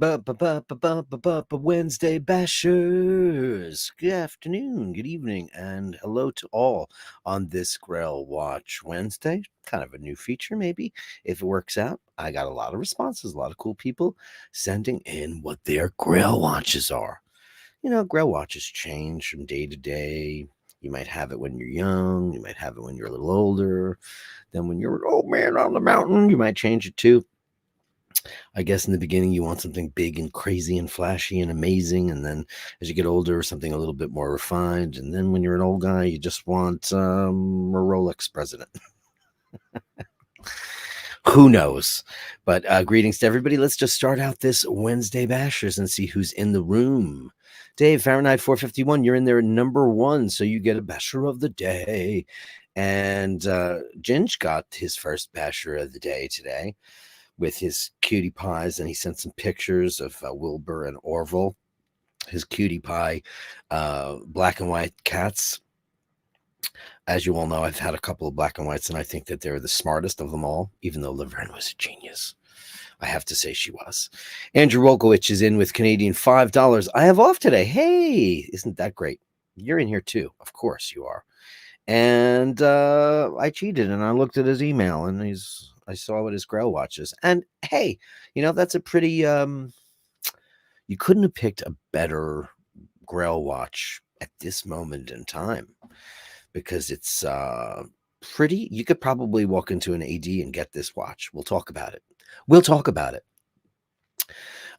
Wednesday Bashers. Good afternoon, good evening, and hello to all on this Grail Watch Wednesday. Kind of a new feature, maybe, if it works out. I got a lot of responses, a lot of cool people sending in what their Grail watches are. You know, Grail watches change from day to day. You might have it when you're young, you might have it when you're a little older. Then when you're an old man on the mountain, you might change it too. I guess in the beginning you want something big and crazy and flashy and amazing, and then as you get older, something a little bit more refined. And then when you're an old guy, you just want a Rolex president. Who knows? But greetings to everybody. Let's just start out this Wednesday Bashers and see who's in the room. Dave, Fahrenheit 451, you're in there at number 1, so you get a Basher of the day. And Ginge got his first Basher of the day today with his cutie pies, and he sent some pictures of Wilbur and Orville, his cutie pie black and white cats. As you all know, I've had a couple of black and whites, and I think that they're the smartest of them all, even though Laverne was a genius. I have to say she was. Andrew Wolkowicz is in with Canadian $5. I have off today. Hey, isn't that great? You're in here too. Of course you are. And I cheated, and I looked at his email, and I saw what his Grail watch is. And hey, you know, that's a pretty, you couldn't have picked a better Grail watch at this moment in time, because it's pretty. You could probably walk into an AD and get this watch. We'll talk about it.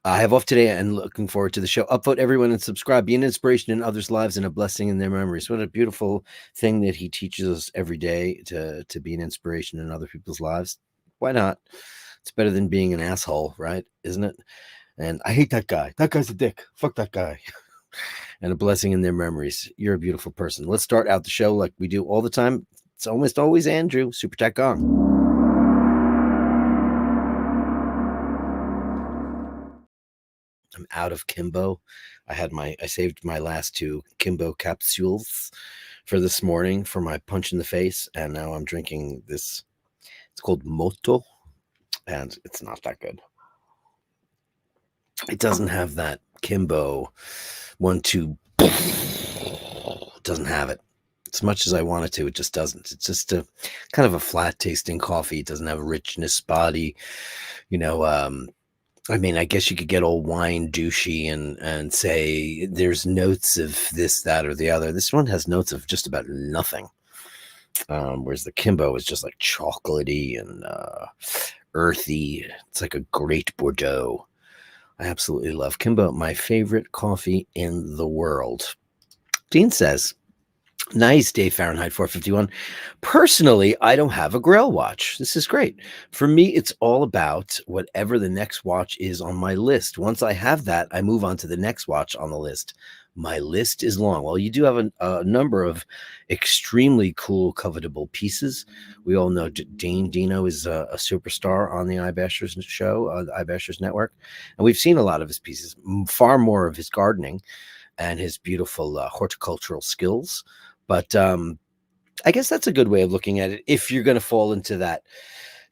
I have off today and looking forward to the show. Upvote everyone and subscribe. Be an inspiration in others' lives and a blessing in their memories. What a beautiful thing that he teaches us every day to be an inspiration in other people's lives. Why not? It's better than being an asshole, right? Isn't it? And I hate that guy. That guy's a dick. Fuck that guy. And a blessing in their memories. You're a beautiful person. Let's start out the show like we do all the time. It's almost always Andrew. Super Tech Gong. I'm out of Kimbo. I saved my last 2 Kimbo capsules for this morning for my punch in the face, and now I'm drinking this. It's called Moto, and it's not that good. It doesn't have that Kimbo 1-2. It doesn't have it. As much as I want it to, it just doesn't. It's just a kind of a flat tasting coffee. It doesn't have a richness, body. You know, I mean, I guess you could get all wine douchey and say there's notes of this, that, or the other. This one has notes of just about nothing. Whereas the Kimbo is just like chocolatey and earthy. It's like a great Bordeaux. I absolutely love Kimbo, my favorite coffee in the world. Dean says, nice, Dave Fahrenheit 451. Personally, I don't have a Grail watch. This is great. For me, it's all about whatever the next watch is on my list. Once I have that, I move on to the next watch on the list. My list is long. Well, you do have a number of extremely cool, covetable pieces. We all know Dino is a superstar on the iBashers show, the iBashers network. And we've seen a lot of his pieces, far more of his gardening and his beautiful horticultural skills. But I guess that's a good way of looking at it if you're going to fall into that,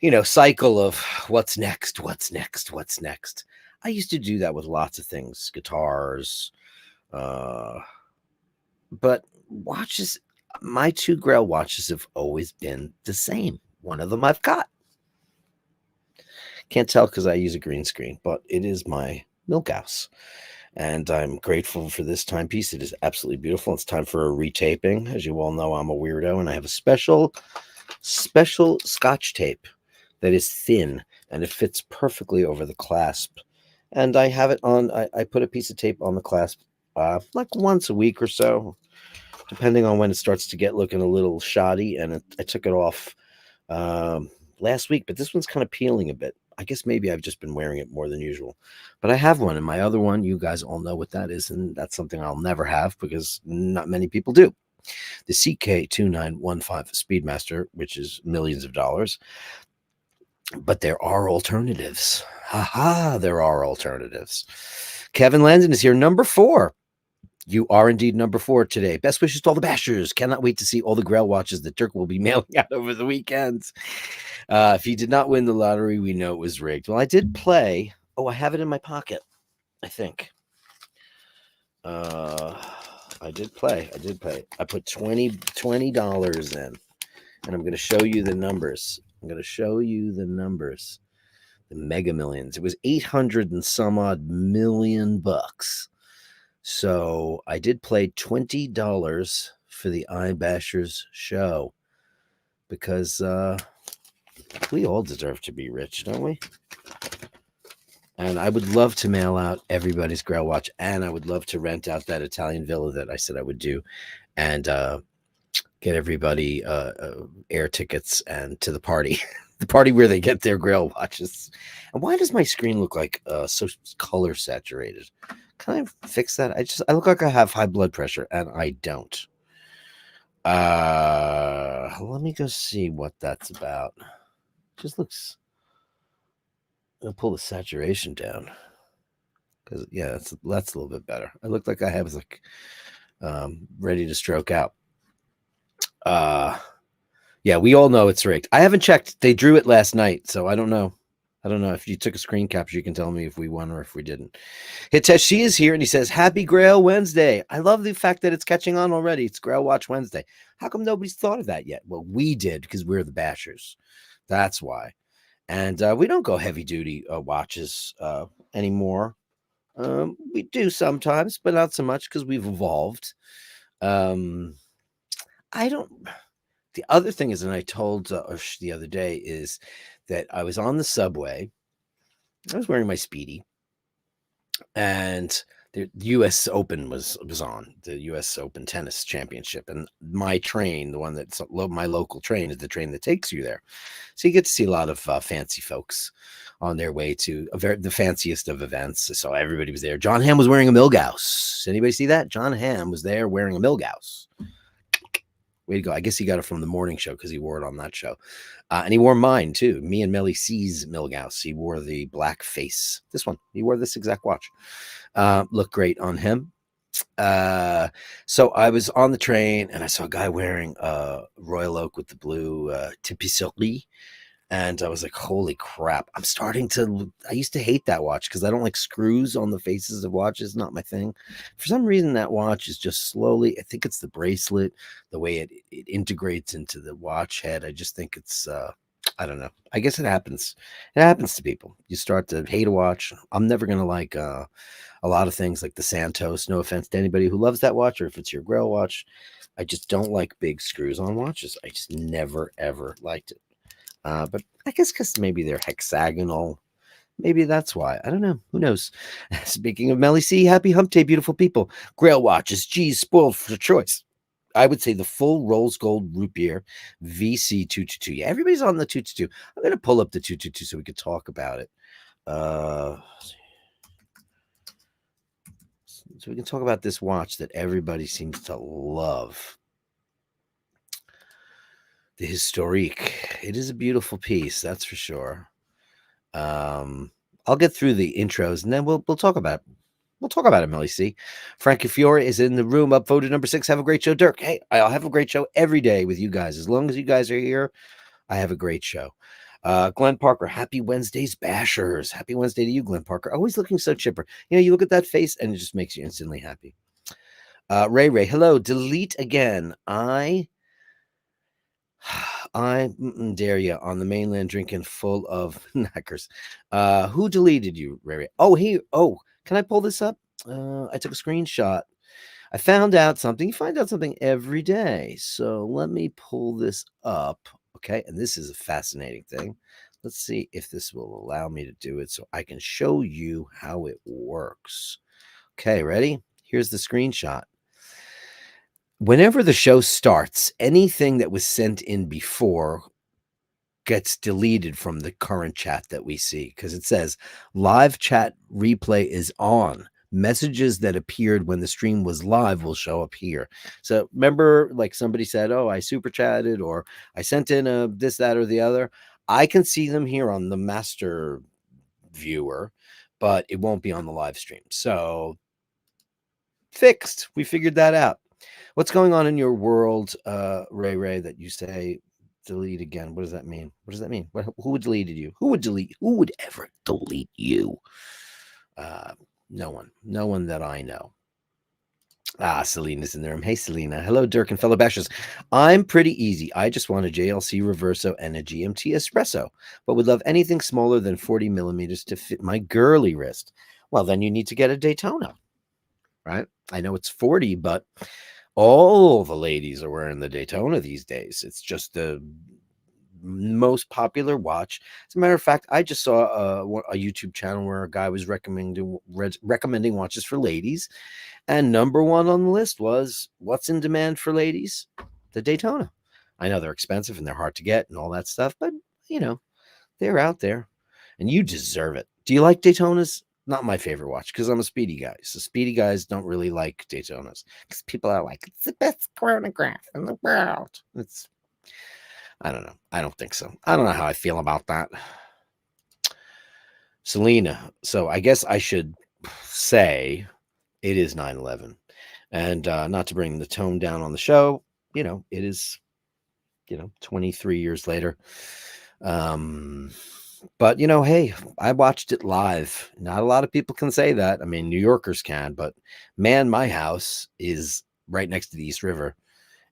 you know, cycle of what's next. I used to do that with lots of things, guitars, but watches. My 2 Grail watches have always been the same. One of them I've got. Can't tell because I use a green screen, but it is my milk house. And I'm grateful for this timepiece. It is absolutely beautiful. It's time for a retaping. As you all know, I'm a weirdo, and I have a special Scotch tape that is thin, and it fits perfectly over the clasp. And I have it on, I put a piece of tape on the clasp like once a week or so, depending on when it starts to get looking a little shoddy. And I took it off last week, but this one's kind of peeling a bit. I guess maybe I've just been wearing it more than usual, but I have one. And my other one, you guys all know what that is. And that's something I'll never have because not many people do. The CK2915 Speedmaster, which is millions of dollars. But there are alternatives. There are alternatives. Kevin Landon is here, number 4. You are indeed number 4 today. Best wishes to all the Bashers. Cannot wait to see all the Grail watches that Dirk will be mailing out over the weekends. If he did not win the lottery, we know it was rigged. Well, I did play. Oh, I have it in my pocket. I think. I did play. I put $20 in, and I'm going to show you the numbers. The Mega Millions. It was 800 and some odd million bucks. So I did play $20 for the iBashers show because we all deserve to be rich, don't we? And I would love to mail out everybody's Grail watch, and I would love to rent out that Italian villa that I said I would do, and get everybody air tickets and to the party, the party where they get their Grail watches. And why does my screen look like so color saturated? Can I fix that? I look like I have high blood pressure, and I don't. Let me go see what that's about. Just looks. I'll pull the saturation down because yeah, that's a little bit better. I look like I have like ready to stroke out. Yeah, we all know it's rigged. I haven't checked. They drew it last night, so I don't know. If you took a screen capture, you can tell me if we won or if we didn't. Hiteshi is here and he says, Happy Grail Wednesday. I love the fact that it's catching on already. It's Grail Watch Wednesday. How come nobody's thought of that yet? Well, we did because we're the bashers. That's why. And we don't go heavy duty watches anymore. We do sometimes, but not so much because we've evolved. I don't. The other thing is, and I told the other day, is that I was on the subway. I was wearing my Speedy, and the U.S. Open was on, the U.S. Open Tennis Championship, and my train, the one that's my local train, is the train that takes you there. So you get to see a lot of fancy folks on their way to the fanciest of events. So everybody was there. John Hamm was wearing a Milgauss. Anybody see that? John Hamm was there wearing a Milgauss. Way to go. I guess he got it from the morning show because he wore it on that show. And he wore mine too. Me and Melly C's Milgauss. He wore the black face. This one. He wore this exact watch. Looked great on him. So I was on the train and I saw a guy wearing Royal Oak with the blue tapisserie. And I was like, holy crap. I used to hate that watch because I don't like screws on the faces of watches. Not my thing. For some reason, that watch is just slowly, I think it's the bracelet, the way it integrates into the watch head. I just think it's, I don't know. I guess it happens. It happens to people. You start to hate a watch. I'm never going to like a lot of things like the Santos. No offense to anybody who loves that watch or if it's your Grail watch. I just don't like big screws on watches. I just never, ever liked it. But I guess because maybe they're hexagonal. Maybe that's why. I don't know. Who knows? Speaking of Melly C, happy hump day, beautiful people. Grail watches, geez, spoiled for choice. I would say the full Rolls Gold Root Beer VC 222. Yeah, everybody's on the 222. I'm going to pull up the 222 so we could talk about it. So we can talk about this watch that everybody seems to love. The Historique. It is a beautiful piece, that's for sure. I'll get through the intros and then we'll talk about it. We'll talk about it, Melly C. Frankie Fiore is in the room, upvoted number 6. Have a great show, Dirk. Hey, I'll have a great show every day with you guys. As long as you guys are here, I have a great show. Glenn Parker, happy Wednesdays, bashers. Happy Wednesday to you, Glenn Parker. Always looking so chipper. You look at that face and it just makes you instantly happy. Ray, hello. Delete again. I dare you on the mainland drinking full of knackers. Who deleted you, Ray? Oh, can I pull this up? I took a screenshot. I found out something. You find out something every day. So let me pull this up. Okay. And this is a fascinating thing. Let's see if this will allow me to do it so I can show you how it works. Okay. Ready? Here's the screenshot. Whenever the show starts, anything that was sent in before gets deleted from the current chat that we see because it says live chat replay is on. Messages that appeared when the stream was live will show up here. So remember, like somebody said, oh, I super chatted or I sent in a this, that, or the other. I can see them here on the master viewer, but it won't be on the live stream. So fixed. We figured that out. What's going on in your world, Ray, that you say delete again? What does that mean? Who would deleted you? Who would ever delete you? No one that I know. Ah, Selena's in there. Hey, Selena. Hello, Dirk and fellow bashers. I'm pretty easy. I just want a JLC Reverso and a GMT Espresso, but would love anything smaller than 40 millimeters to fit my girly wrist. Well, then you need to get a Daytona, right? I know it's 40, but all the ladies are wearing the Daytona these days. It's just the most popular watch. As a matter of fact, I just saw a YouTube channel where a guy was recommending watches for ladies, and number one on the list was what's in demand for ladies? The Daytona. I know they're expensive and they're hard to get and all that stuff, but you know, they're out there and you deserve it. Do you like Daytonas? Not my favorite watch because I'm a speedy guy. So speedy guys don't really like Daytonas because people are like, it's the best chronograph in the world. I don't know. I don't think so. I don't know how I feel about that. Selena. So I guess I should say it is 9/11. And not to bring the tone down on the show, you know, it is, 23 years later. But, hey, I watched it live. Not a lot of people can say that. I mean, New Yorkers can, but man, my house is right next to the East River.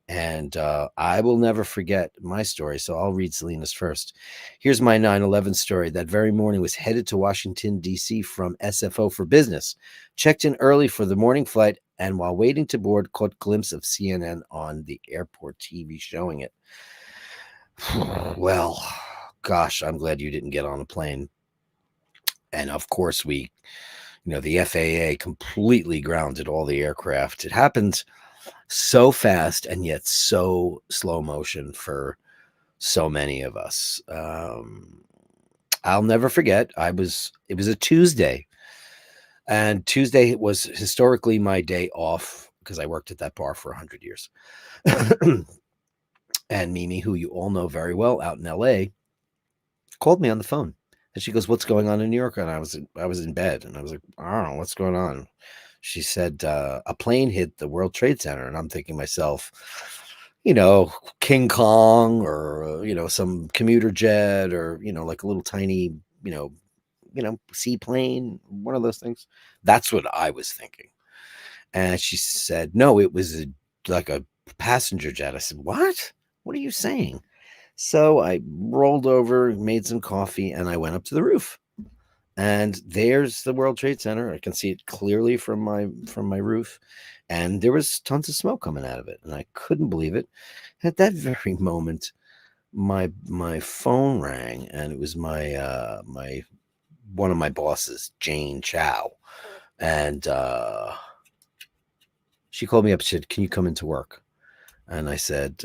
And I will never forget my story. So I'll read Selena's first. Here's my 9/11 story. That very morning was headed to Washington, D.C. from SFO for business. Checked in early for the morning flight. And while waiting to board, caught a glimpse of CNN on the airport TV showing it. Well, gosh, I'm glad you didn't get on a plane. And of course, the FAA completely grounded all the aircraft. It happened so fast and yet so slow motion for so many of us. I'll never forget. It was a Tuesday, and Tuesday was historically my day off because I worked at that bar for 100 years. And Mimi, who you all know very well out in LA, called me on the phone. And she goes, "What's going on in New York?" And I was in bed, and I was like, "I don't know what's going on." She said, a plane hit the World Trade Center. And I'm thinking to myself, King Kong or, some commuter jet or, like a little tiny, seaplane, one of those things. That's what I was thinking. And she said, no, it was like a passenger jet. I said, what? What are you saying? So I rolled over, made some coffee, and I went up to the roof. And there's the World Trade Center. I can see it clearly from my roof. And there was tons of smoke coming out of it. And I couldn't believe it. At that very moment, my phone rang, and it was my one of my bosses, Jane Chow. And she called me up and said, "Can you come into work?" And I said,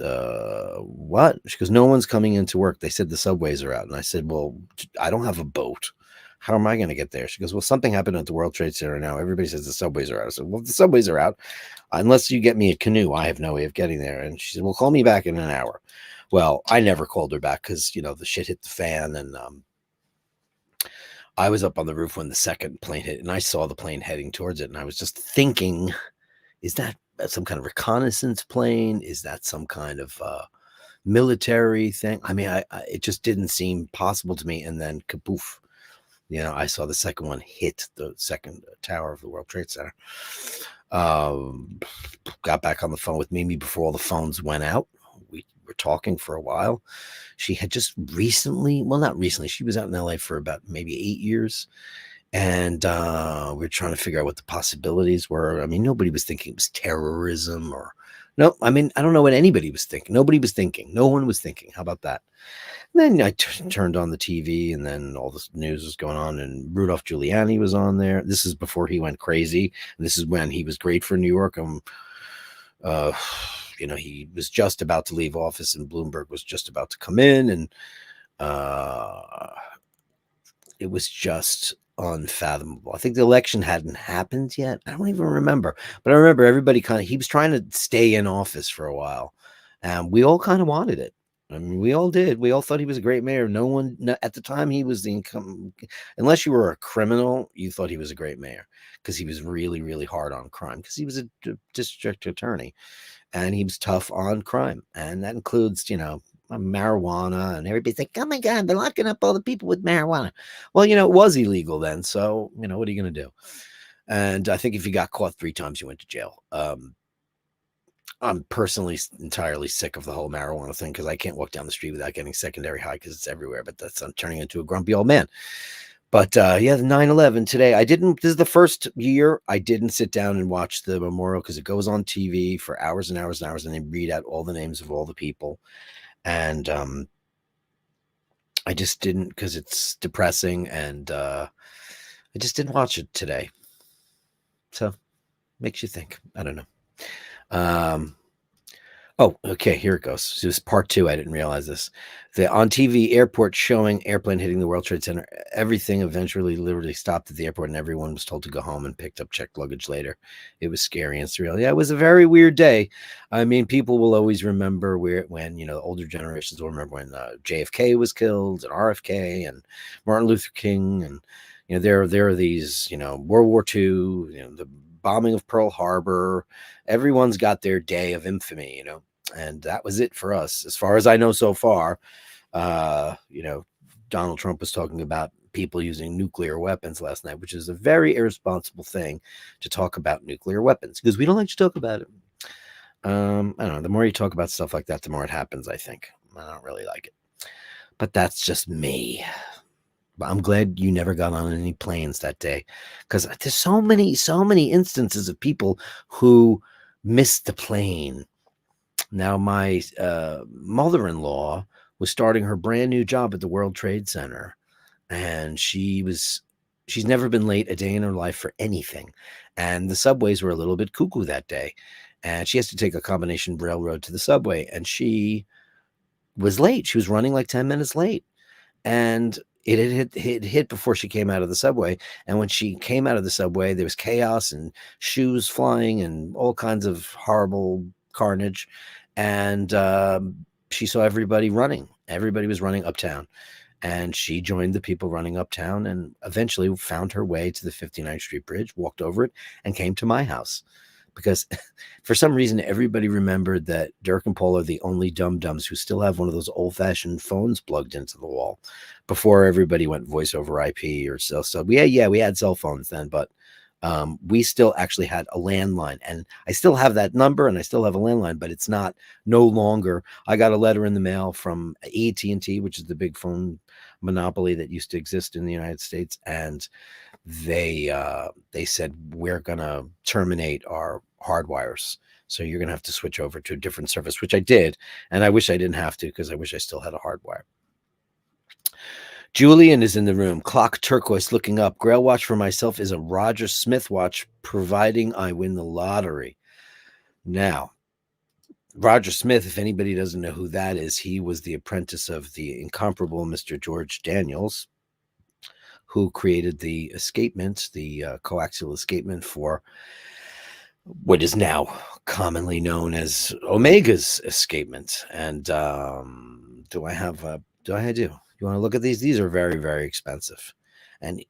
what? She goes, "No one's coming into work. They said the subways are out." And I said, "Well, I don't have a boat. How am I going to get there?" She goes, "Well, something happened at the World Trade Center now. Everybody says the subways are out." I said, "Well, if the subways are out, unless you get me a canoe, I have no way of getting there." And she said, "Well, call me back in an hour." Well, I never called her back because, the shit hit the fan. And I was up on the roof when the second plane hit, and I saw the plane heading towards it. And I was just thinking, is that some kind of reconnaissance plane? Is that some kind of military thing? I mean, it just didn't seem possible to me. And then kapoof, I saw the second one hit the second tower of the World Trade Center. Got back on the phone with Mimi before all the phones went out. We were talking for a while. She had just recently, well, not recently, she was out in LA for about maybe 8 years. And we were trying to figure out what the possibilities were. I mean, nobody was thinking it was terrorism or no. I mean, I don't know what anybody was thinking. Nobody was thinking. No one was thinking. How about that? And then I turned on the TV, and then all this news was going on, and Rudolph Giuliani was on there. This is before he went crazy. This is when he was great for New York. He was just about to leave office, and Bloomberg was just about to come in, and it was just unfathomable. I think the election hadn't happened yet. I don't even remember, but I remember everybody he was trying to stay in office for a while, and we all kind of wanted it. I mean, we all did. We all thought he was a great mayor. No one at the time, he was the income. Unless you were a criminal, you thought he was a great mayor because he was really, really hard on crime because he was a district attorney, and he was tough on crime. And that includes, marijuana, and everybody's like, "Oh my God, they're locking up all the people with marijuana." Well, it was illegal then. So, what are you going to do? And I think if you got caught 3 times, you went to jail. I'm personally entirely sick of the whole marijuana thing because I can't walk down the street without getting secondary high because it's everywhere. But I'm turning into a grumpy old man. But yeah, the 9/11 today. This is the first year I didn't sit down and watch the memorial because it goes on TV for hours and hours and hours, and they read out all the names of all the people. And I just didn't because it's depressing, and I just didn't watch it today. So makes you think. I don't know. Oh, okay, here it goes. This is part 2. I didn't realize this. The on TV airport showing airplane hitting the World Trade Center. Everything eventually literally stopped at the airport, and everyone was told to go home and picked up checked luggage later. It was scary and surreal. Yeah, it was a very weird day. I mean, people will always remember when older generations will remember when JFK was killed, and RFK, and Martin Luther King, and there are these World War II, the bombing of Pearl Harbor. Everyone's got their day of infamy, and that was it for us, as far as I know so far. Donald Trump was talking about people using nuclear weapons last night, which is a very irresponsible thing to talk about nuclear weapons because we don't like to talk about it. I don't know. The more you talk about stuff like that, the more it happens, I think. I don't really like it, but that's just me. I'm glad you never got on any planes that day because there's so many instances of people who missed the plane. Now, my mother-in-law was starting her brand new job at the World Trade Center, and she's never been late a day in her life for anything. And the subways were a little bit cuckoo that day, and she has to take a combination railroad to the subway, and she was late. She was running like 10 minutes late, and it hit before she came out of the subway. And when she came out of the subway, there was chaos and shoes flying and all kinds of horrible carnage. And she saw everybody running. Everybody was running uptown. And she joined the people running uptown and eventually found her way to the 59th Street Bridge, walked over it, and came to my house. Because for some reason, everybody remembered that Dirk and Paul are the only dum-dums who still have one of those old-fashioned phones plugged into the wall before everybody went voice over IP or so. So we had cell phones then, but we still actually had a landline, and I still have that number and I still have a landline, but it's no longer. I got a letter in the mail from AT&T, which is the big phone monopoly that used to exist in the United States, and they said, we're gonna terminate our hardwires, so you're gonna have to switch over to a different service, which I did, and I wish I didn't have to because I wish I still had a hardwire. Julian is in the room. Clock turquoise looking up. Grail watch for myself is a Roger Smith watch, providing I win the lottery. Now, Roger Smith, if anybody doesn't know who that is, he was the apprentice of the incomparable Mr. George Daniels, who created the escapement, the coaxial escapement for what is now commonly known as Omega's escapement. And do I do? You want to look at these? These are very, very expensive. And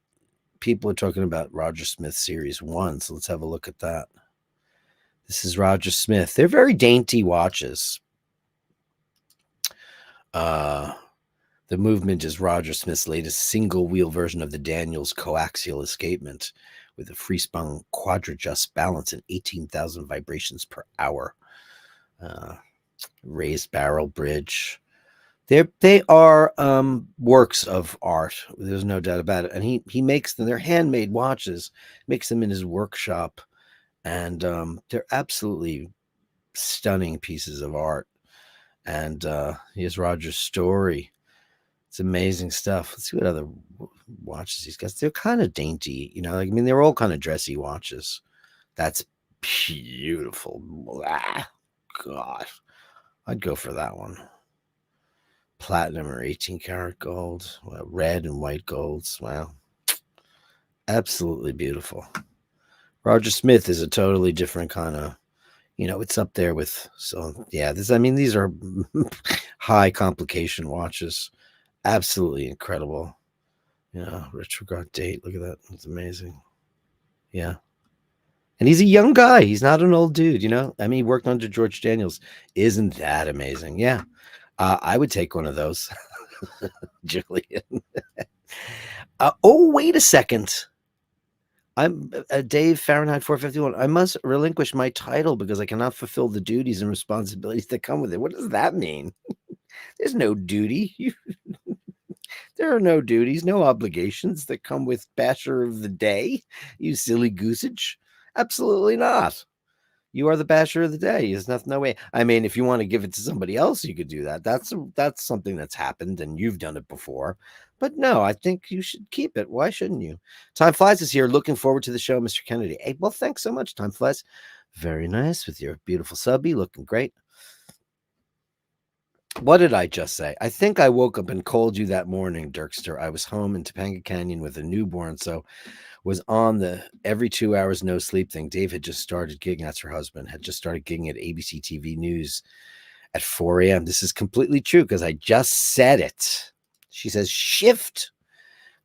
people are talking about Roger Smith Series 1. So let's have a look at that. This is Roger Smith. They're very dainty watches. The movement is Roger Smith's latest single-wheel version of the Daniels coaxial escapement with a free-spun quadrijust balance and 18,000 vibrations per hour. Raised barrel bridge. They are works of art. There's no doubt about it. And he makes them. They're handmade watches. Makes them in his workshop, and they're absolutely stunning pieces of art. And here's Roger's story. It's amazing stuff. Let's see what other watches he's got. They're kind of dainty, they're all kind of dressy watches. That's beautiful. Ah, God, I'd go for that one. Platinum or 18 karat gold, red and white golds. Wow, absolutely beautiful. Roger Smith is a totally different kind of, it's up there with. So yeah, these are high complication watches. Absolutely incredible. Retrograde date. Look at that. It's amazing. Yeah. And he's a young guy. He's not an old dude, he worked under George Daniels. Isn't that amazing? Yeah. I would take one of those. Julian. Oh, wait a second. I'm Dave Fahrenheit 451. I must relinquish my title because I cannot fulfill the duties and responsibilities that come with it. What does that mean? There's no duty. There are no duties, no obligations that come with Basher of the Day. You silly goosage. Absolutely not. You are the basher of the day. There's nothing, no way. I mean, if you want to give it to somebody else, you could do that. That's something that's happened, and you've done it before. But no, I think you should keep it. Why shouldn't you? Time Flies is here. Looking forward to the show, Mr. Kennedy. Hey, well, thanks so much. Time Flies. Very nice with your beautiful subby, looking great. What did I just say? I think I woke up and called you that morning, Dirkster. I was home in Topanga Canyon with a newborn, so was on the every 2 hours no sleep thing. Dave had just started gigging. That's her husband. Had just started gigging at ABC TV News at 4 a.m. This is completely true because I just said it. She says shift.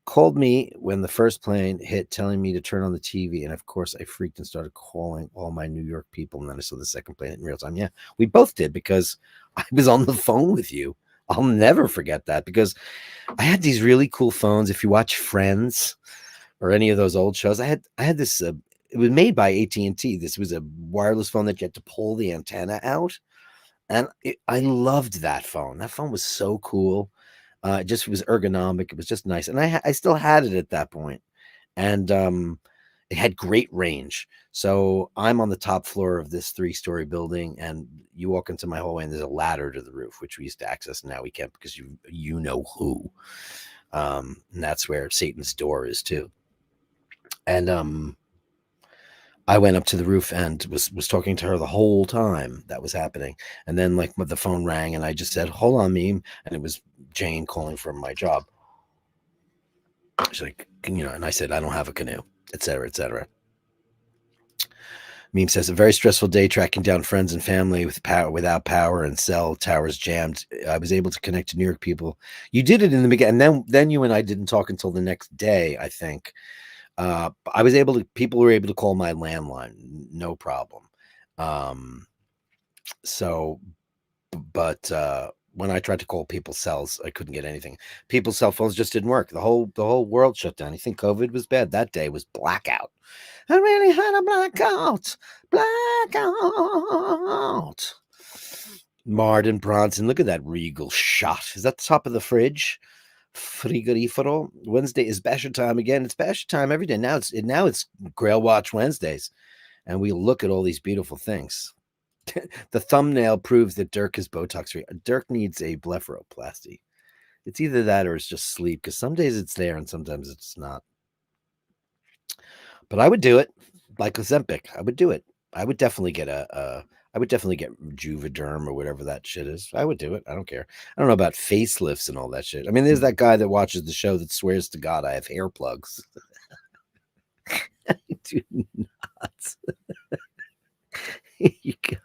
Called me when the first plane hit, telling me to turn on the TV, and of course I freaked and started calling all my New York people. And then I saw the second plane hit in real time. Yeah, we both did because I was on the phone with you. I'll never forget that because I had these really cool phones. If you watch Friends or any of those old shows, I had this. It was made by AT&T. This was a wireless phone that you had to pull the antenna out, and I loved that phone. That phone was so cool. It just was ergonomic. It was just nice, and I still had it at that point, and it had great range. So I'm on the top floor of this 3-story building, and you walk into my hallway, and there's a ladder to the roof, which we used to access. Now we can't because you know who, and that's where Satan's door is too. And I went up to the roof and was talking to her the whole time that was happening. And then like the phone rang, and I just said, "Hold on, Meme," and it was Jane calling from my job. She's like, and I said, "I don't have a canoe," etc., etc. Meme says, a very stressful day tracking down friends and family without power and cell towers jammed. I was able to connect to New York people. You did it in the beginning, and then you and I didn't talk until the next day, I think. I was able to, people were able to call my landline, no problem. So, but when I tried to call people's cells, I couldn't get anything. People's cell phones just didn't work. The whole world shut down. You think COVID was bad? That day was blackout. I really had a blackout. Blackout. Martin Bronson, look at that regal shot. Is that the top of the fridge? Frigorifero. Wednesday is Basher time again. It's Basher time every day. Now it's Grail Watch Wednesdays, and we look at all these beautiful things. The thumbnail proves that Dirk is Botox free. Dirk needs a blepharoplasty. It's either that or it's just sleep, because some days it's there and sometimes it's not. But I would do it, like Ozempic. I would do it. I would definitely get I would definitely get Juvederm or whatever that shit is. I would do it. I don't care. I don't know about facelifts and all that shit. I mean, there's that guy that watches the show that swears to God I have hair plugs. I do not. Here you go.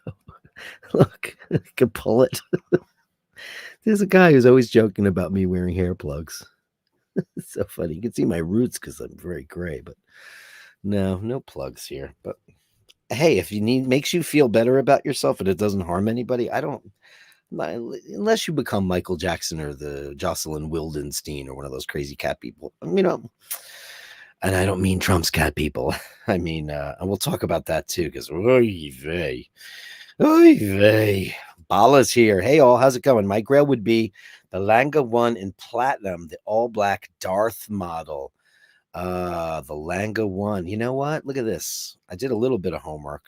Look, I can pull it. There's a guy who's always joking about me wearing hair plugs. It's so funny. You can see my roots because I'm very gray, but no plugs here. But hey, if you makes you feel better about yourself and it doesn't harm anybody, I don't, unless you become Michael Jackson or the Jocelyn Wildenstein or one of those crazy cat people, and I don't mean Trump's cat people. I mean, and we'll talk about that too, because oy vey. Bala's here. Hey all, how's it going? My Grail would be the Lange 1 in platinum, the all black Darth model. The Lange 1. You know what? Look at this. I did a little bit of homework.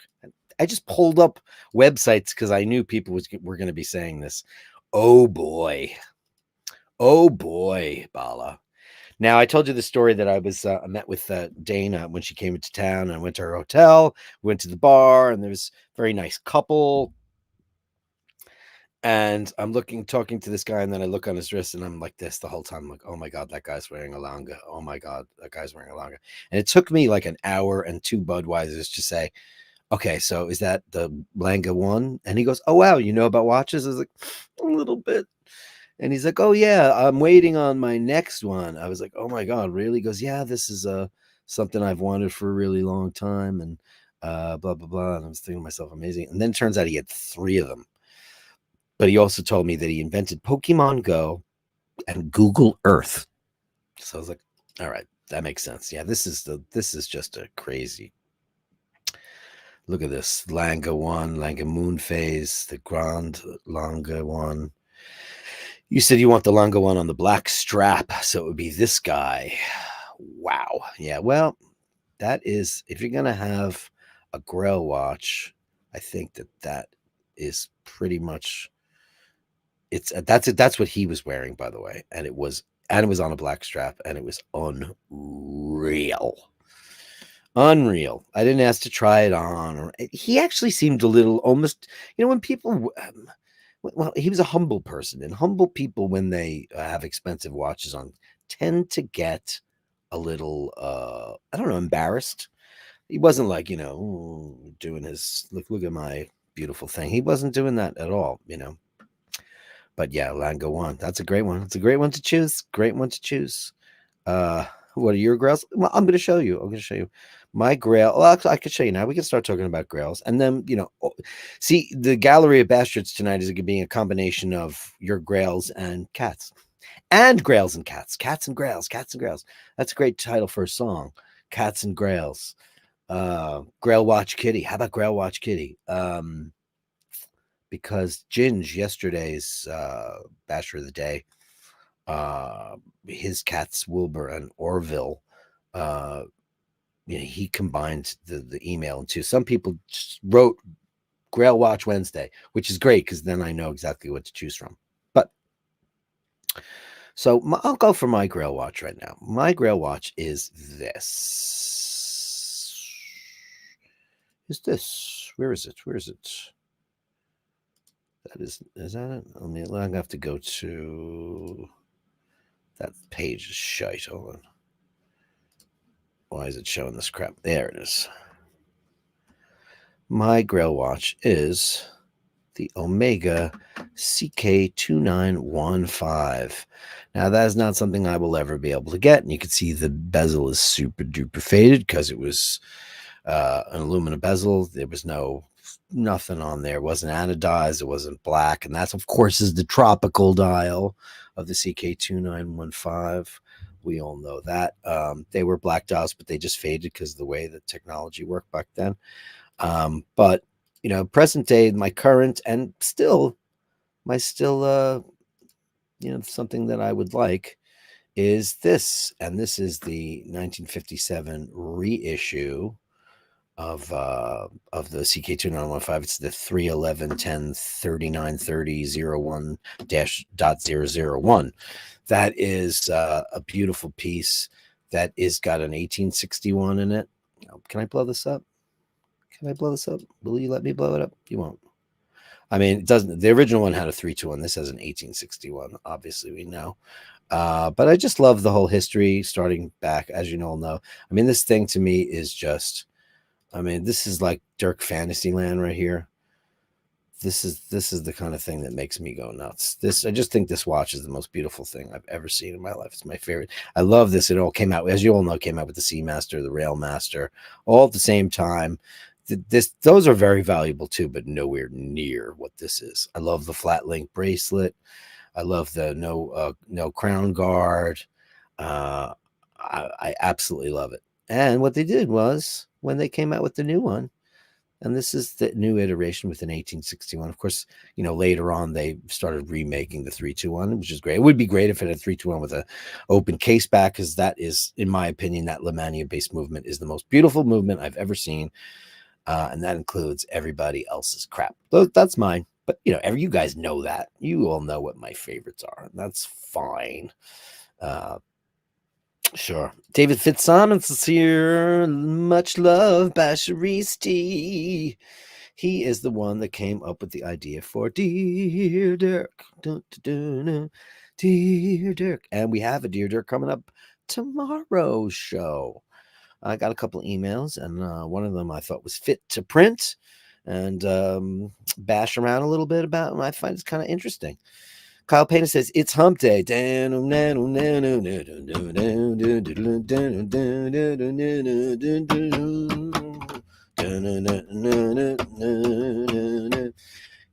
I just pulled up websites because I knew people were going to be saying this. Oh boy, Bala. Now I told you the story that I was I met with Dana when she came into town, and I went to her hotel. We went to the bar, and there was a very nice couple. And I'm talking to this guy, and then I look on his wrist, and I'm like this the whole time. I'm like, oh my God, that guy's wearing a Lange. Oh my God, that guy's wearing a Lange. And it took me like an hour and 2 Budweisers to say, okay, so is that the Lange 1? And he goes, oh wow, you know about watches? I was like, a little bit. And he's like, oh yeah, I'm waiting on my next one. I was like, oh my God, really? He goes, yeah, this is something I've wanted for a really long time, and blah blah blah. And I was thinking to myself, amazing. And then it turns out he had 3 of them. But he also told me that he invented Pokemon Go and Google Earth. So I was like, all right, That makes sense. Yeah, this is just a crazy. Look at this. Lange one, Lange moon phase, the Grand Lange one. You said you want the Lange one on the black strap, so it would be this guy. Wow. Yeah, well, that is, if you're gonna have a Grail watch, I think that is pretty much it's that's it. That's what he was wearing, by the way, and it was on a black strap, and it was unreal. Unreal. I didn't ask to try it on, or he actually seemed a little almost. When people, well, he was a humble person, and humble people, when they have expensive watches on, tend to get a little, I don't know, embarrassed. He wasn't like, doing his look at my beautiful thing. He wasn't doing that at all. But yeah, Lange one. That's a great one. It's a great one to choose. Great one to choose. What are your grails? Well, I'm going to show you. I'm going to show you my grail. Well, I could show you now. We can start talking about grails, and then see, the Gallery of Bastards tonight is going to be a combination of your grails and cats, and grails and cats, cats and grails, cats and grails. That's a great title for a song. Cats and grails. Grail Watch Kitty. How about Grail Watch Kitty? Because Ginge, yesterday's Basher of the Day, his cats Wilbur and Orville, he combined the email into. Some people just wrote Grail Watch Wednesday, which is great because then I know exactly what to choose from. But so I'll go for my Grail Watch right now. My Grail Watch is this. Is this? Where is it? Where is it? Is that it? I'm gonna have to go to that page. Is shite. Hold on. Why is it showing this crap? There it is. My Grail watch is the Omega CK2915. Now, that is not something I will ever be able to get. And you can see the bezel is super duper faded because it was an aluminum bezel. There was nothing on there. It wasn't anodized. It wasn't black. And that's, of course, is the tropical dial of the CK2915. We all know that. They were black dials, but they just faded because of the way the technology worked back then. But present day, my current and still something that I would like is this, and this is the 1957 reissue of the CK2915. It's the 311-10-3930-01-.001. That is a beautiful piece that is got an 1861 in it. Can I blow this up? Can I blow this up? Will you let me blow it up? You won't. I mean, it doesn't. The original one had a 321. This has an 1861. Obviously, we know. But I just love the whole history starting back, as you all know. I mean, this thing to me is just. I mean, this is like Dirk Fantasyland right here. This is the kind of thing that makes me go nuts. I just think this watch is the most beautiful thing I've ever seen in my life. It's my favorite. I love this. It all came out, as you all know, came out with the Seamaster, the Railmaster, all at the same time. Those are very valuable too, but nowhere near what this is. I love the flat link bracelet. I love the no crown guard. I absolutely love it. And what they did was, when they came out with the new one, and this is the new iteration with an 1861. Of course, later on they started remaking the 321, which is great. It would be great if it had 321 with an open case back, because that is, in my opinion, that Lemania-based movement is the most beautiful movement I've ever seen. And that includes everybody else's crap. That's mine. But, you guys know that. You all know what my favorites are. And that's fine. Sure. David Fitzsimons is here. Much love, Basharisti. He is the one that came up with the idea for Dear Dirk. Dear Dirk. And we have a Dear Dirk coming up tomorrow's show. I got a couple of emails, and one of them I thought was fit to print and bash around a little bit about, and I find it's kind of interesting. Kyle Payne says, it's hump day.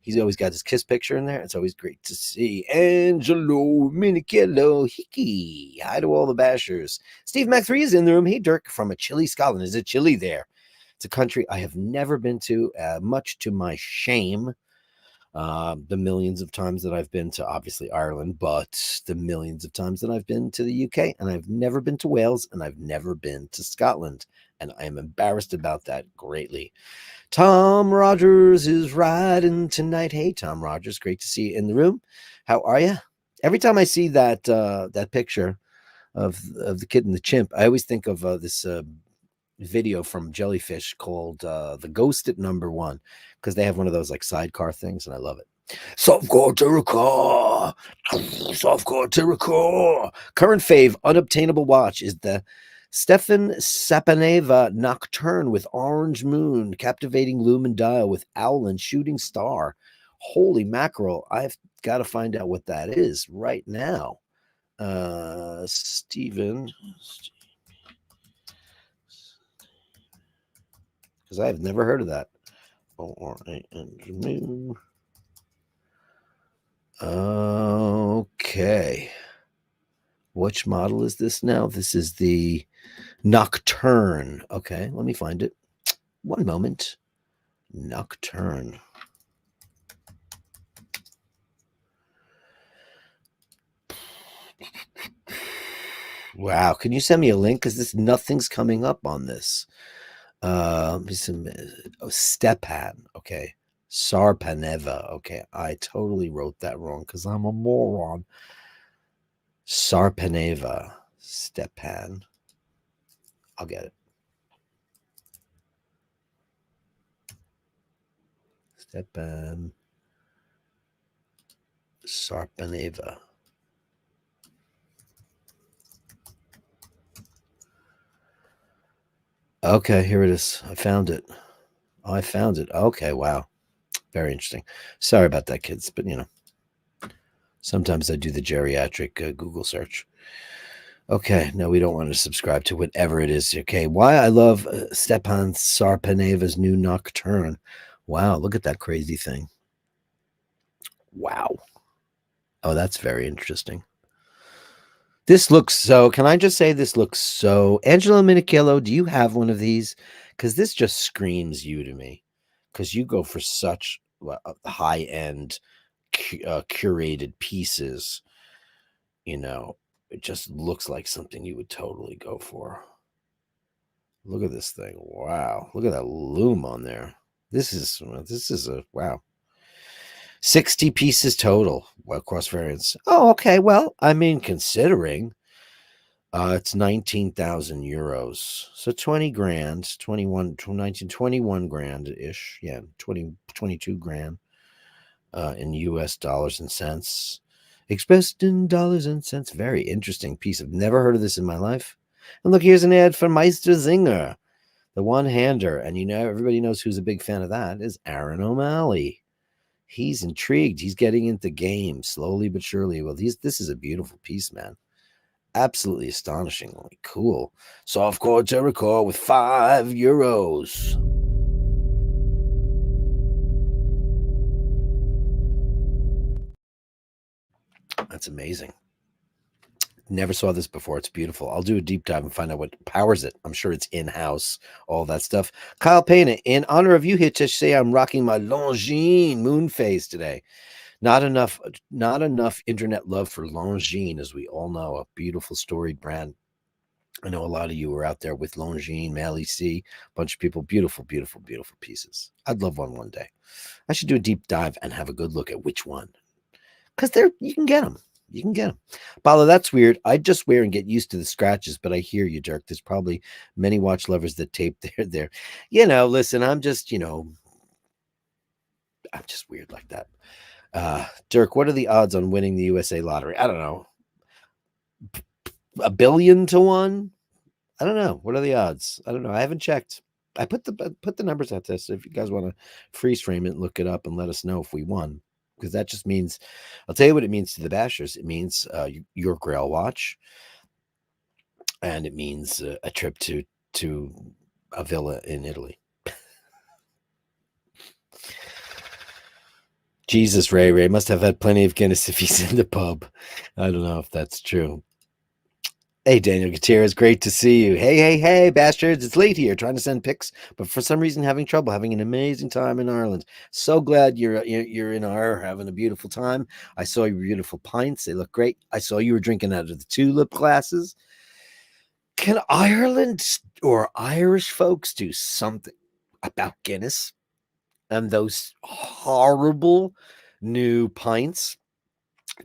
He's always got his kiss picture in there. It's always great to see. Angelo Minichello Hickey. Hi to all the bashers. Steve Mac 3 is in the room. Hey, Dirk, from a chilly Scotland. Is it chilly there? It's a country I have never been to, much to my shame. The millions of times that I've been to, obviously, Ireland, but the millions of times that I've been to the UK, and I've never been to Wales, and I've never been to Scotland. And I am embarrassed about that greatly. Tom Rogers is riding tonight. Hey, Tom Rogers, great to see you in the room. How are you? Every time I see that picture of the kid and the chimp, I always think of this video from Jellyfish called The Ghost at Number One, because they have one of those like sidecar things, and I love it. Softcore Terrica. Softcore Terrica. Current fave, unobtainable watch is the Stefan Sapaneva Nocturne with orange moon, captivating lumen dial with owl and shooting star. Holy mackerel. I've got to find out what that is right now. Steven. Because I've never heard of that. Moon. Okay. Which model is this now? This is the Nocturne. Okay, let me find it. One moment. Nocturne. Wow, can you send me a link? Because nothing's coming up on this. Stepan. Okay. Sarpaneva. Okay, I totally wrote that wrong because I'm a moron. Sarpaneva. Stepan. I'll get it. Stepan Sarpaneva. Okay, here it is. I found it. Okay, wow. Very interesting. Sorry about that, kids, but sometimes I do the geriatric Google search. Okay, no, we don't want to subscribe to whatever it is. Okay, why I love Stepan Sarpaneva's new Nocturne. Wow, look at that crazy thing. Wow. Oh, that's very interesting. This looks so, can I just say this looks so, Angelo Minichello, do you have one of these? Because this just screams you to me. Because you go for such high-end, curated pieces. It just looks like something you would totally go for. Look at this thing. Wow. Look at that loom on there. This is a, wow. 60 pieces total. Well, cross variants. Oh, okay. Well, I mean, considering it's 19,000 euros. So 20 grand, 21, 19, 21 grand ish. Yeah, 22 grand in US dollars and cents. Expressed in dollars and cents. Very interesting piece. I've never heard of this in my life. And look, here's an ad for Meister Zinger, the one-hander. And everybody knows who's a big fan of that is Aaron O'Malley. He's intrigued. He's getting into game slowly but surely. Well, this is a beautiful piece, man. Absolutely astonishingly cool. Softcore Terricore with €5. That's amazing. Never saw this before. It's beautiful. I'll do a deep dive and find out what powers it. I'm sure it's in-house, all that stuff. Kyle Payne, in honor of you, Hitch, say I'm rocking my Longines moon phase today. Not enough internet love for Longines, as we all know, a beautiful storied brand. I know a lot of you are out there with Longines, Mally C, a bunch of people. Beautiful, beautiful, beautiful pieces. I'd love one day. I should do a deep dive and have a good look at which one. Because you can get them. You can get them. Paolo, that's weird. I just wear and get used to the scratches, but I hear you, Dirk. There's probably many watch lovers that tape their. Listen, I'm just weird like that. Dirk, what are the odds on winning the USA lottery? I don't know. 1 billion to 1? I don't know. What are the odds? I don't know. I haven't checked. I put the numbers out there. So if you guys want to freeze frame it, look it up and let us know if we won. Because that just means, I'll tell you what it means to the bashers. It means your Grail watch. And it means a trip to a villa in Italy. Jesus, Ray must have had plenty of Guinness if he's in the pub. I don't know if that's true. Hey, Daniel Gutierrez, great to see you. Hey, bastards, it's late here, trying to send pics, but for some reason having trouble, having an amazing time in Ireland. So glad you're in Ireland, having a beautiful time. I saw your beautiful pints; they look great. I saw you were drinking out of the tulip glasses. Can Ireland or Irish folks do something about Guinness and those horrible new pints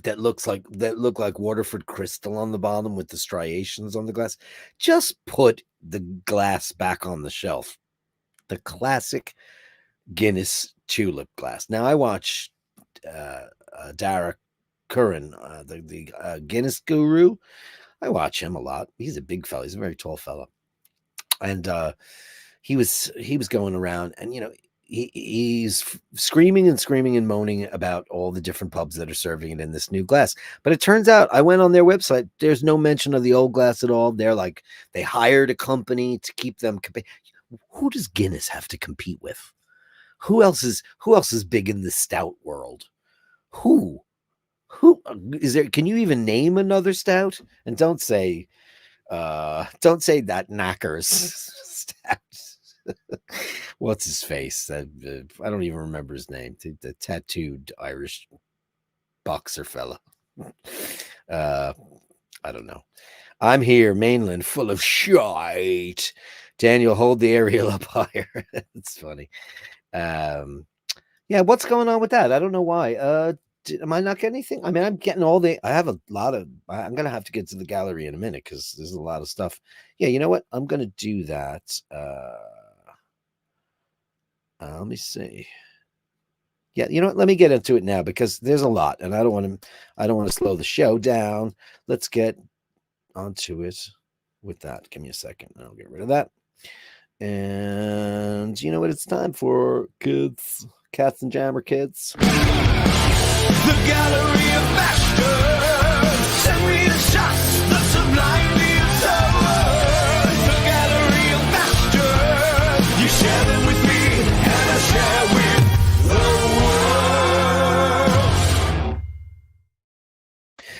that look like Waterford crystal on the bottom with the striations on the glass? Just put the glass back on the shelf. The classic Guinness tulip glass. Now I watch Dara Curran, the Guinness guru. I watch him a lot. He's a big fella. He's a very tall fella, and he was going around, and he's screaming and moaning about all the different pubs that are serving it in this new glass. But it turns out, I went on their website, there's no mention of the old glass at all. They're like, they hired a company to keep them. Who does Guinness have to compete with? Who else is big in the stout world? Who is there? Can you even name another stout? And don't say that Knackers stout. What's his face? I don't even remember his name. The tattooed Irish boxer fella. I don't know. I'm here, mainland, full of shite. Daniel, hold the aerial up higher. It's funny. Yeah, what's going on with that? I don't know why. Am I not getting anything? I mean, I'm getting I have a lot of, I'm going to have to get to the gallery in a minute because there's a lot of stuff. Yeah, you know what? I'm going to do that. Let me see. Yeah, you know what? Let me get into it now because there's a lot, and I don't want to slow the show down. Let's get onto it with that. Give me a second. I'll get rid of that. And you know what? It's time for kids, cats and jammer kids. The Gallery of Bashtards, send me the shots that sublimely absurd. The Gallery of Bashtards, you share them with me, and I share with the world.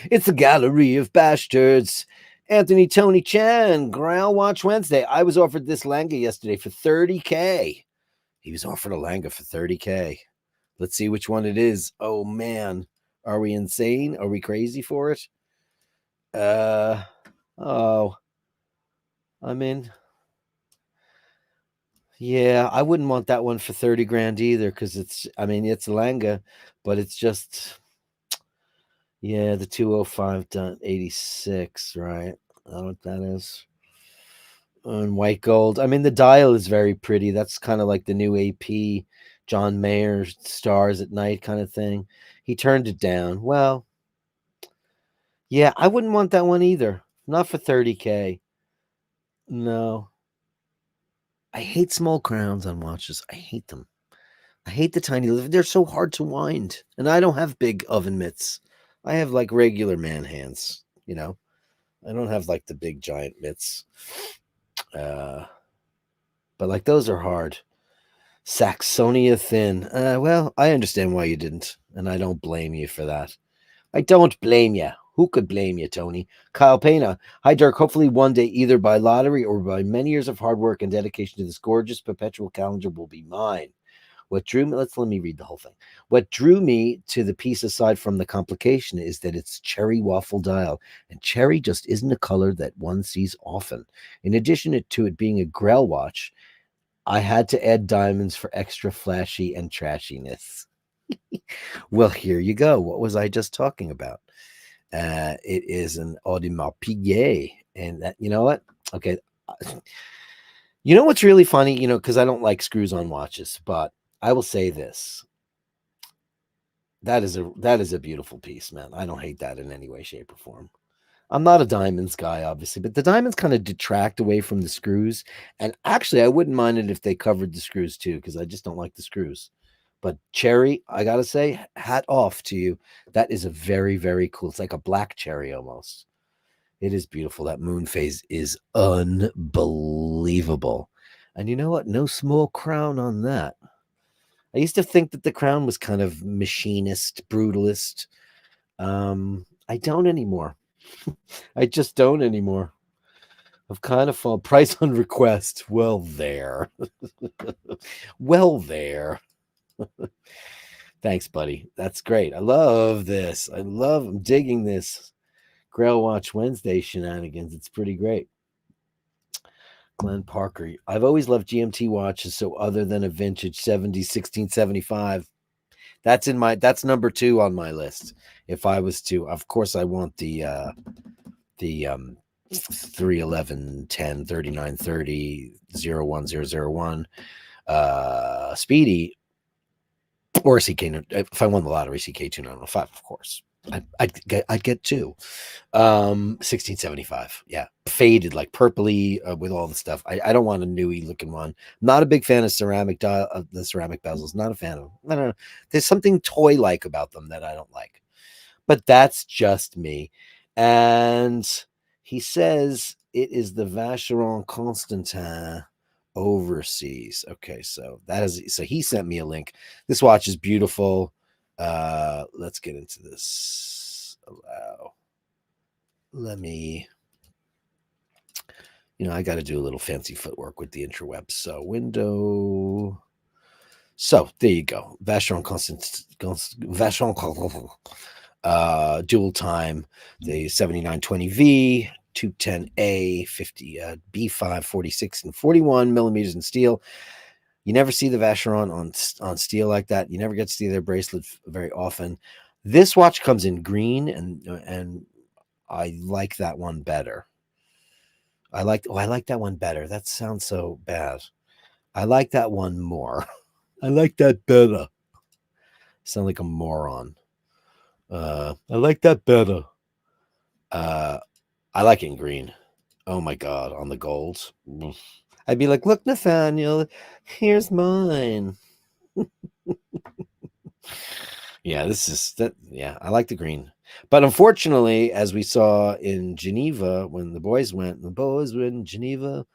It's the Gallery of Bastards. Anthony Tony Chan, Grail Watch Wednesday. I was offered this Lange yesterday for $30K. He was offered a Lange for $30K. Let's see which one it is. Oh man, are we insane? Are we crazy for it? I mean, yeah, I wouldn't want that one for 30 grand either because it's Lange, but it's just, yeah, the 205.86, right? I don't know what that is. And white gold. I mean, the dial is very pretty. That's kind of like the new AP John Mayer Stars at Night kind of thing. He turned it down. Well, yeah, I wouldn't want that one either. Not for 30K. No. I hate small crowns on watches. I hate them. I hate the tiny. They're so hard to wind. And I don't have big oven mitts. I have like regular man hands, you know. I don't have like the big giant mitts. But like those are hard. Saxonia thin. Well, I understand why you didn't, and I don't blame you for that. I don't blame you. Who could blame you, Tony? Kyle Pena. Hi, Dirk. Hopefully one day, either by lottery or by many years of hard work and dedication to this gorgeous perpetual calendar will be mine. What drew me, let me read the whole thing. What drew me to the piece, aside from the complication, is that it's cherry waffle dial, and cherry just isn't a color that one sees often. In addition to it being a Grail watch, I had to add diamonds for extra flashy and trashiness. Well, here you go. What was I just talking about? It is an Audemars Piguet, and that, you know what? Okay. You know what's really funny? You know, because I don't like screws on watches, but I will say this. That is a beautiful piece, man. I don't hate that in any way, shape, or form. I'm not a diamonds guy, obviously, but the diamonds kind of detract away from the screws. And actually, I wouldn't mind it if they covered the screws too, because I just don't like the screws. But cherry, I gotta say, hat off to you. That is a very, very cool. It's like a black cherry almost. It is beautiful. That moon phase is unbelievable. And you know what? No small crown on that. I used to think that the crown was kind of machinist, brutalist. I don't anymore. I just don't anymore. I've kind of fallen price on request. Well, there. Well, there. Thanks, buddy. That's great. I love this. I'm digging this Grail Watch Wednesday shenanigans. It's pretty great. Glenn Parker. I've always loved GMT watches, so other than a vintage 1675, that's number 2 on my list. If I was to, of course, I want the 311 10 39 30 01001 Speedy, or CK. If I won the lottery, CK 2905, of course. I'd get 2. 1675, yeah, faded, like purpley, with all the stuff. I don't want a newy looking one. Not a big fan of ceramic the ceramic bezels. Not a fan of them. I don't know. There's something toy like about them that I don't like, but that's just me. And he says it is the Vacheron Constantin overseas. Okay, so he sent me a link. This watch is beautiful. Let's get into this. Let me, I got to do a little fancy footwork with the interwebs. So window. So there you go. Vacheron dual time, the 7920V, 210A, 50 B5, 46 and 41 millimeters in steel. You never see the Vacheron on steel like that. You never get to see their bracelet very often. This watch comes in green, and I like that one better. I like that one better. That sounds so bad. I like that one more. I like that better. Sound like a moron. I like that better. I like it in green. Oh my God, on the gold. I'd be like, look, Nathaniel, here's mine. Yeah, this is that. Yeah, I like the green. But unfortunately, as we saw in Geneva, when the boys were in Geneva,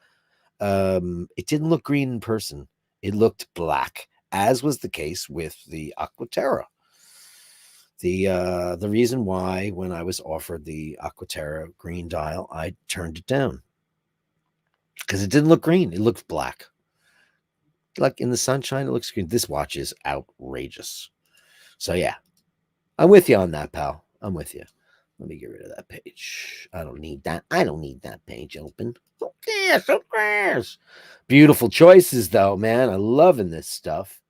it didn't look green in person. It looked black, as was the case with the Aquaterra. The reason why, when I was offered the Aquaterra green dial, I turned it down, because it didn't look green. It looked black. Like in the sunshine, it looks green. This watch is outrageous. So yeah, I'm with you on that, pal. I'm with you. Let me get rid of that page. I don't need that. I don't need that page open. Who cares? Who cares? Beautiful choices, though, man. I'm loving this stuff.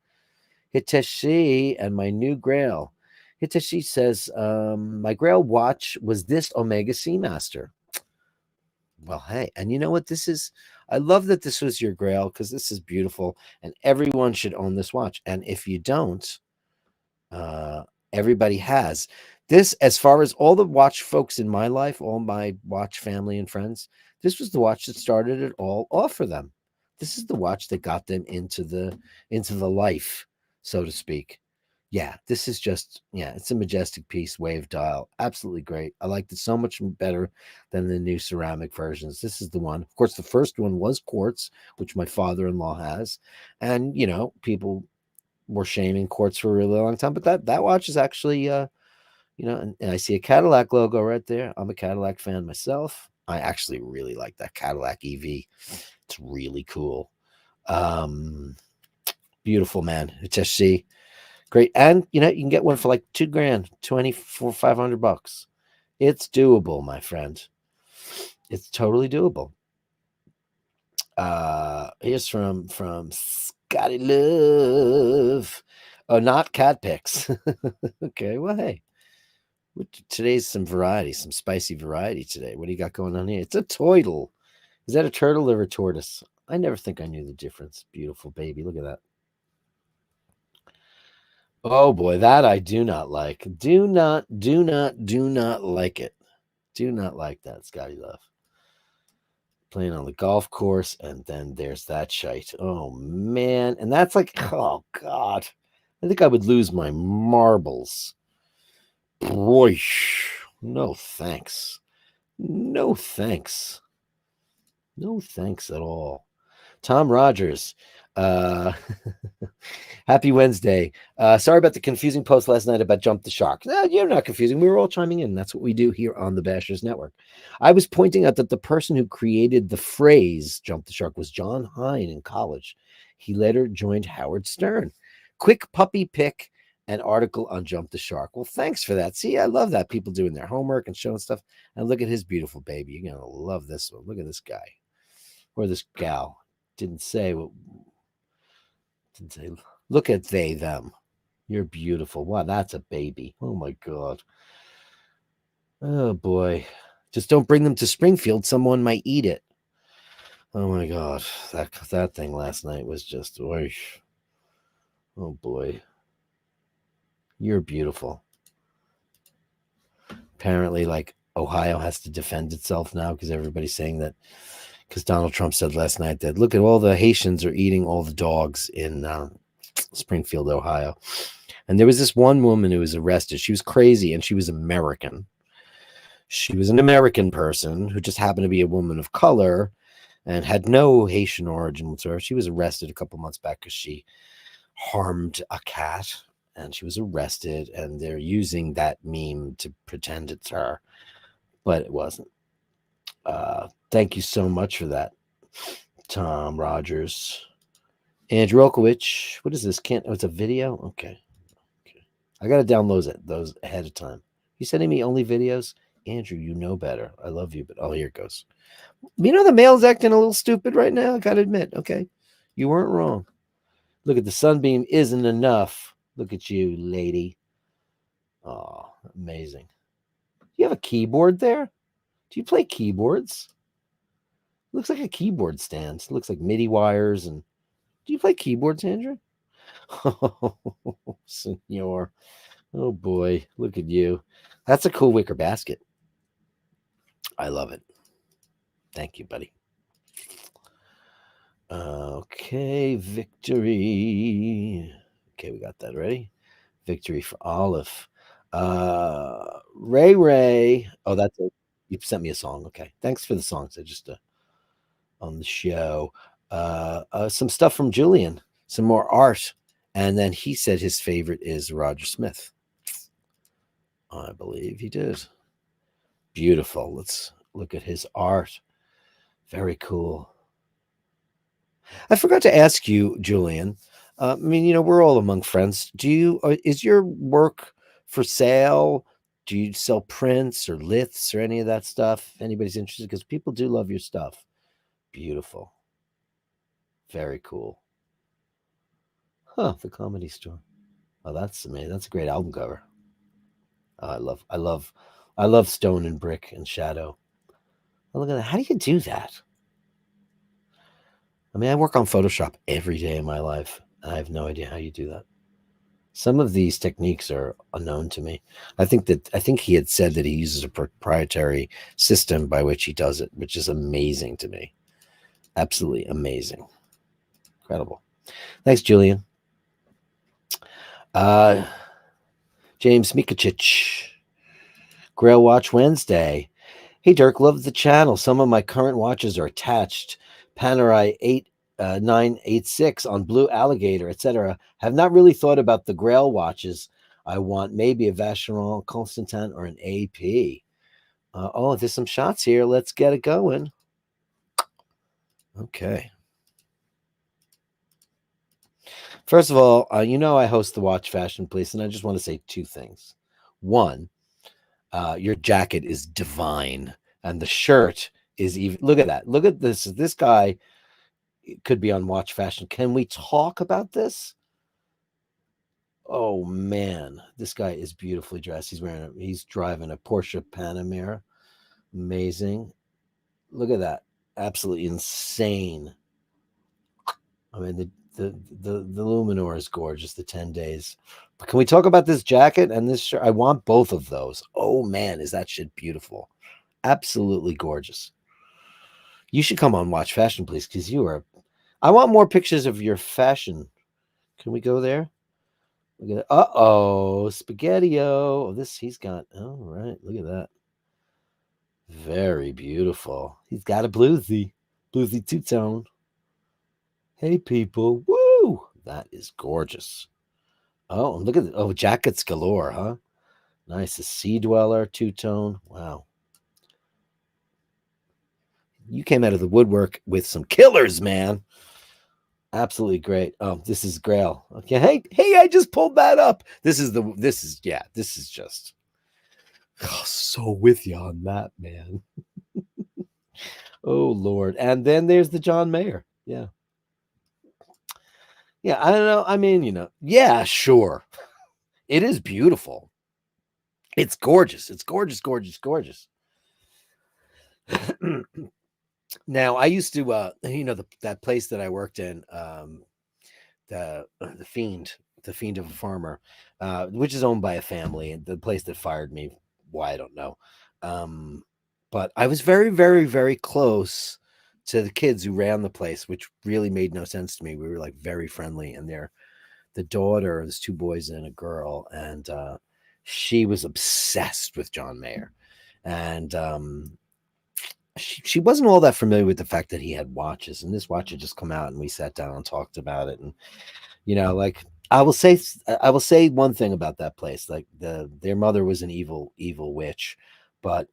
Hiteshi and my new Grail. Hiteshi says, my Grail watch was this Omega Seamaster. Well, hey, and you know what this is? I love that this was your Grail, because this is beautiful, and everyone should own this watch. And if you don't, everybody has this. As far as all the watch folks in my life, all my watch family and friends, this was the watch that started it all off for them. This is the watch that got them into the life, so to speak. Yeah, this is just, it's a majestic piece, wave dial. Absolutely great. I liked it so much better than the new ceramic versions. This is the one. Of course, the first one was quartz, which my father-in-law has. And, people were shaming quartz for a really long time. But that watch is actually, and I see a Cadillac logo right there. I'm a Cadillac fan myself. I actually really like that Cadillac EV. It's really cool. Beautiful, man. HSC. Great. And you can get one for like $2,000, $2,500. It's doable, my friend. It's totally doable. Here's from Scotty Love. Oh, not cat pics. Okay, well, hey. Today's some variety, some spicy variety today. What do you got going on here? It's a turtle. Is that a turtle or a tortoise? I never think I knew the difference. Beautiful baby. Look at that. Oh boy, that I do not like. Do not like it. Do not like that, Scotty Love. Playing on the golf course, and then there's that shite. Oh man, and that's like, oh God, I think I would lose my marbles. Boy, no thanks. No thanks. No thanks at all. Tom Rogers. Happy Wednesday. Sorry about the confusing post last night about Jump the Shark. No, you're not confusing. We were all chiming in. That's what we do here on the Bashers Network. I was pointing out that the person who created the phrase Jump the Shark was John Hine in college. He later joined Howard Stern. Quick puppy pic and article on Jump the Shark. Well, thanks for that. See, I love that. People doing their homework and showing stuff. And look at his beautiful baby. You're going to love this one. Look at this guy or this gal. Didn't say what. Didn't say. Look at they, them. You're beautiful. Wow, that's a baby. Oh, my God. Oh, boy. Just don't bring them to Springfield. Someone might eat it. Oh, my God. That thing last night was just... Oish. Oh, boy. You're beautiful. Apparently, like, Ohio has to defend itself now because everybody's saying that... Because Donald Trump said last night that, look at all the Haitians are eating all the dogs in... Springfield, Ohio. And there was this one woman who was arrested. She was crazy and she was American. She was an American person who just happened to be a woman of color and had no Haitian origin whatsoever. She was arrested a couple months back because she harmed a cat and she was arrested, and they're using that meme to pretend it's her, but it wasn't. Thank you so much for that, Tom Rogers. Andrew Okowicz, what is this? It's a video? Okay. I got to download those ahead of time. You sending me only videos? Andrew, you know better. I love you, but here it goes. You know, the mail's acting a little stupid right now. I got to admit. Okay. You weren't wrong. Look at the sunbeam isn't enough. Look at you, lady. Oh, amazing. You have a keyboard there? Do you play keyboards? Looks like a keyboard stand. It looks like MIDI wires and... Do you play keyboards, Andrew? Oh, senor. Oh, boy. Look at you. That's a cool wicker basket. I love it. Thank you, buddy. Okay, victory. Okay, we got that ready. Victory for Olive. Ray. Oh, that's it. You sent me a song. Okay. Thanks for the songs. I just on the show. Some stuff from Julian, some more art, and then he said his favorite is Roger Smith. I believe he did. Beautiful. Let's look at his art. Very cool. I forgot to ask you, Julian. I mean, you know, we're all among friends. Is your work for sale? Do you sell prints or liths or any of that stuff? Anybody's interested? Because people do love your stuff. Beautiful. Very cool. Huh, the Comedy Store. Oh, that's amazing. That's a great album cover. I love stone and brick and shadow. Oh, look at that. How do you do that? I mean, I work on Photoshop every day of my life. I have no idea how you do that. Some of these techniques are unknown to me. I think he had said that he uses a proprietary system by which he does it, which is amazing to me. Absolutely amazing. Incredible. Thanks, Julian. James Mikacic. Grail Watch Wednesday. Hey, Dirk, love the channel. Some of my current watches are attached. Panerai 8986 on Blue Alligator, etc. Have not really thought about the Grail watches. I want maybe a Vacheron Constantin or an AP. There's some shots here. Let's get it going. Okay. First of all, I host the Watch Fashion Police, and I just want to say two things. One, your jacket is divine, and the shirt is even. Look at that. Look at this. This guy could be on Watch Fashion. Can we talk about this? Oh man, this guy is beautifully dressed. He's driving a Porsche Panamera. Amazing. Look at that. Absolutely insane. I mean, the Luminor is gorgeous, the 10 days. But can we talk about this jacket and this shirt? I want both of those. Oh man, is that shit beautiful. Absolutely gorgeous. You should come on Watch Fashion, please, because I want more pictures of your fashion. Can we go there? Look at Spaghetti-O. He's got, all right, look at that. Very beautiful. He's got a bluesy two-tone. Hey, people. Woo! That is gorgeous. Oh, look at oh, jackets galore, huh? Nice. A sea dweller, two-tone. Wow. You came out of the woodwork with some killers, man. Absolutely great. Oh, this is Grail. Okay. Hey, I just pulled that up. This is just so with you on that, man. Oh Lord. And then there's the John Mayer. Yeah. Yeah, I don't know. I mean, yeah, sure. It is beautiful. It's gorgeous. It's gorgeous, gorgeous, gorgeous. Now, I used to that place that I worked in, the fiend of a farmer, which is owned by a family, and the place that fired me, why I don't know. But I was very, very, very close to the kids who ran the place, which really made no sense to me. We were like very friendly, and the daughter, there's two boys and a girl, and she was obsessed with John Mayer, and she wasn't all that familiar with the fact that he had watches, and this watch had just come out, and we sat down and talked about it, and like I will say one thing about that place. Like their mother was an evil witch, but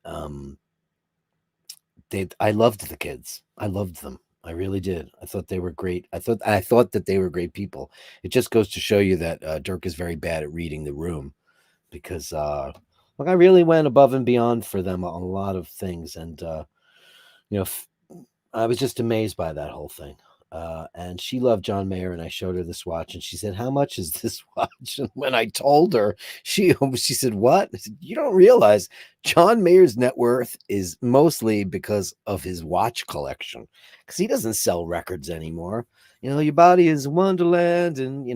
I loved the kids. I loved them. I really did. I thought they were great. I thought that they were great people. It just goes to show you that Dirk is very bad at reading the room, because look, I really went above and beyond for them on a lot of things, and I was just amazed by that whole thing. And she loved John Mayer, and I showed her this watch, and she said, "How much is this watch?" And when I told her, she said, "What?" I said, "You don't realize John Mayer's net worth is mostly because of his watch collection, because he doesn't sell records anymore. Your body is a wonderland, and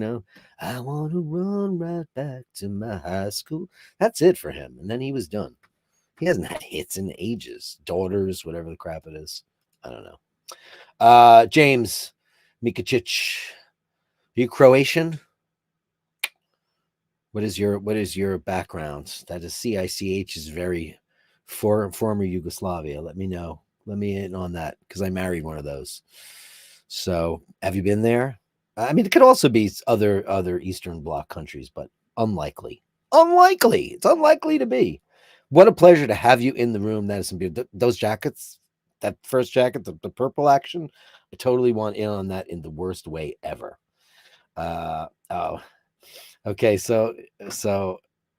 I want to run right back to my high school." That's it for him, and then he was done. He hasn't had hits in ages. Daughters, whatever the crap it is. I don't know. James Mikacic, are you Croatian? What is your background? That is CICH is very former Yugoslavia. Let me know. Let me in on that, because I married one of those. So have you been there? I mean, it could also be other Eastern Bloc countries, but unlikely. Unlikely. It's unlikely to be. What a pleasure to have you in the room. That is some beautiful. Those jackets, that first jacket, the purple action, I totally want in on that in the worst way ever. Oh, okay. So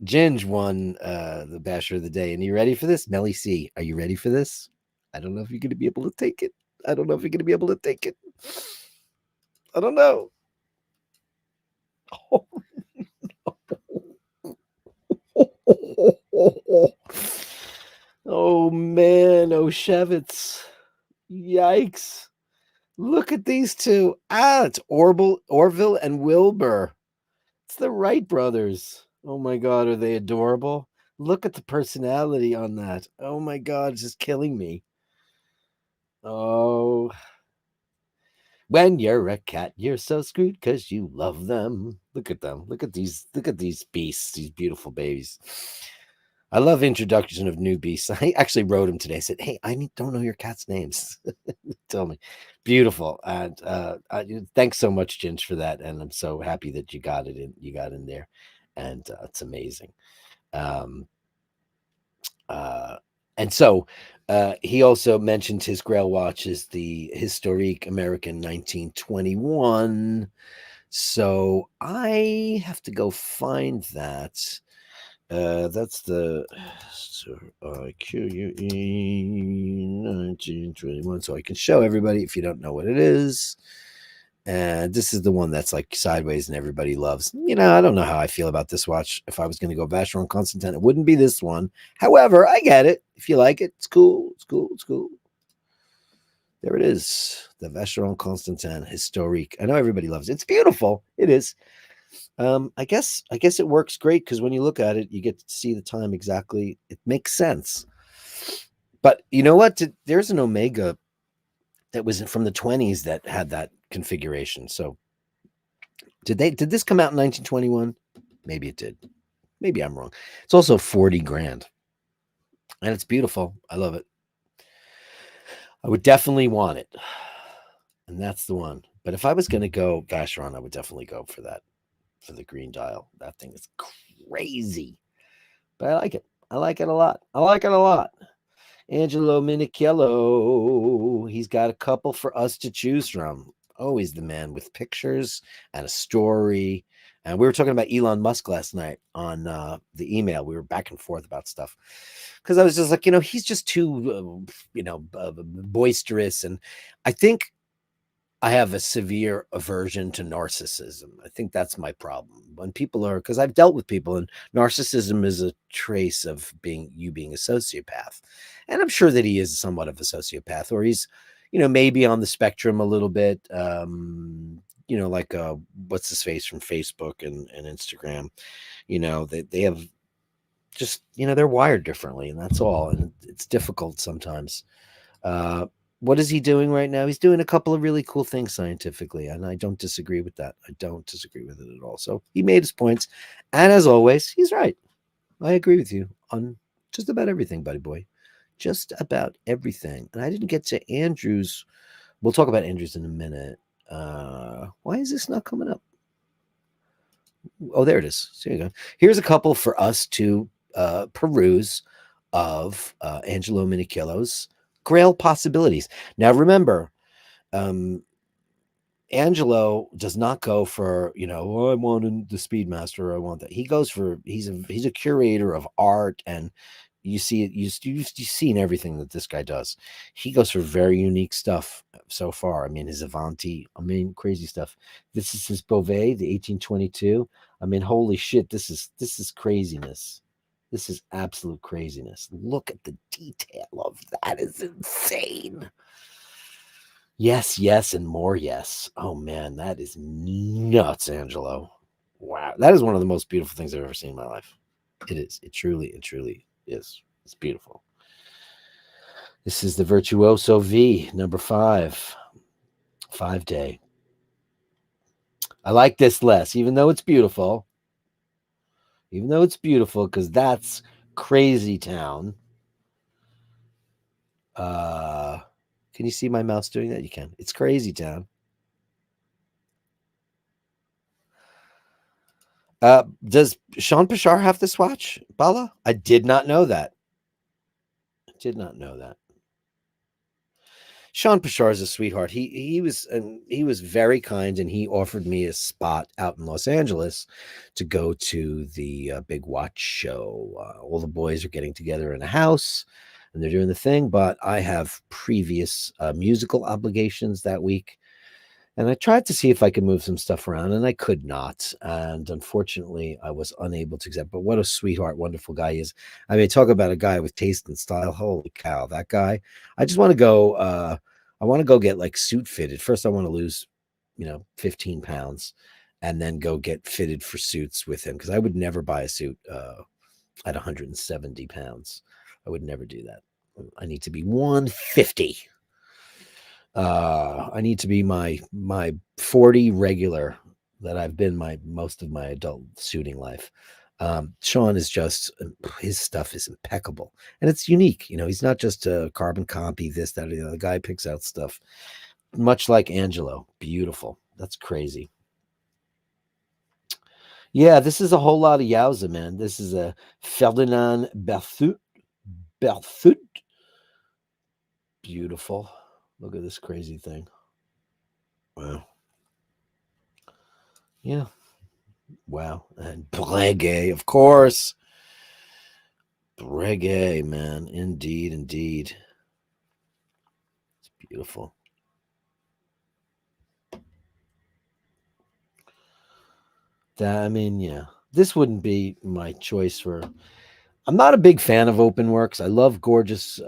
Ginge won the Basher of the Day, and you ready for this? Melly C, are you ready for this? I don't know if you're going to be able to take it. I don't know. Oh, oh man, Oshevitz. Yikes. Look at these two. It's Orville and Wilbur. It's the Wright brothers. Oh my God, are they adorable? Look at the personality on that. Oh my God, it's just killing me. Oh. When you're a cat, you're so screwed because you love them. Look at them. Look at these beasts, these beautiful babies. I love introduction of new beasts. I actually wrote him today. I said, "Hey, don't know your cat's names. Tell me." Beautiful. And thanks so much, Ginge, for that. And I'm so happy that you got it in. You got in there, and it's amazing. And so he also mentioned his Grail watch is the Historique American 1921. So I have to go find that. That's the QUE 1921. So I can show everybody if you don't know what it is. And this is the one that's like sideways and everybody loves. I don't know how I feel about this watch. If I was going to go Vacheron Constantin, it wouldn't be this one. However, I get it. If you like it, it's cool. It's cool. It's cool. There it is. The Vacheron Constantin Historique. I know everybody loves it. It's beautiful. It is. I guess it works great, because when you look at it, you get to see the time exactly. It makes sense. But you know what? There's an Omega that was from the 20s that had that configuration. So did this come out in 1921? Maybe it did. Maybe I'm wrong. It's also 40 grand. And it's beautiful. I love it. I would definitely want it. And that's the one. But if I was going to go Vacheron, I would definitely go for that, for the green dial. That thing is crazy. But I like it. I like it a lot. I like it a lot. Angelo Minichello. He's got a couple for us to choose from. Always the man with pictures and a story. And we were talking about Elon Musk last night on the email. We were back and forth about stuff because I was just like, he's just too, boisterous. And I think I have a severe aversion to narcissism. I think that's my problem. When people are, because I've dealt with people, and narcissism is a trace of being a sociopath. And I'm sure that he is somewhat of a sociopath, or he's, maybe on the spectrum a little bit. Like what's his face from Facebook and Instagram. They have just, they're wired differently, and that's all. And it's difficult sometimes. What is he doing right now? He's doing a couple of really cool things scientifically, and I don't disagree with that. I don't disagree with it at all. So he made his points, and as always, he's right. I agree with you on just about everything, buddy boy. Just about everything. And I didn't get to Andrew's. We'll talk about Andrew's in a minute. Why is this not coming up? Oh, there it is. So there you go. Here's a couple for us to peruse of Angelo Minichello's Grail possibilities. Now, remember, Angelo does not go for, I want the Speedmaster. I want that. He goes for, he's a curator of art, and you see it. You've seen everything that this guy does. He goes for very unique stuff so far. I mean, his Avanti, crazy stuff. This is his Bovet, the 1822. Holy shit, this is craziness. This is absolute craziness. Look at the detail of that. Is insane. Yes, yes, and more yes. Oh, man, that is nuts, Angelo. Wow. That is one of the most beautiful things I've ever seen in my life. It is. It truly is. It's beautiful. This is the Virtuoso V, number 5. 5-day. I like this less, even though it's beautiful. Because that's Crazy Town. Can you see my mouse doing that? You can. It's Crazy Town. Does Sean Pashar have this watch, Bala? I did not know that. Sean Pashar is a sweetheart. He was very kind, and he offered me a spot out in Los Angeles to go to the big watch show. All the boys are getting together in a house, and they're doing the thing. But I have previous musical obligations that week, and I tried to see if I could move some stuff around, and I could not. And unfortunately, I was unable to accept. But what a sweetheart, wonderful guy he is. Talk about a guy with taste and style. Holy cow, that guy. I just want to go. I want to go get like suit fitted. First, I want to lose, 15 pounds, and then go get fitted for suits with him, because I would never buy a suit at 170 pounds. I would never do that. I need to be 150. I need to be my 40 regular that I've been most of my adult suiting life. Sean is just, his stuff is impeccable, and it's unique. He's not just a carbon copy, this, that, or the other. The guy picks out stuff much like Angelo. Beautiful. That's crazy. Yeah, this is a whole lot of Yowza, man. This is a Ferdinand Berthoud. Beautiful. Look at this crazy thing. Wow. Yeah. Wow. And Breguet, of course. Breguet, man. Indeed. It's beautiful. Yeah. This wouldn't be my choice for... I'm not a big fan of open works. I love gorgeous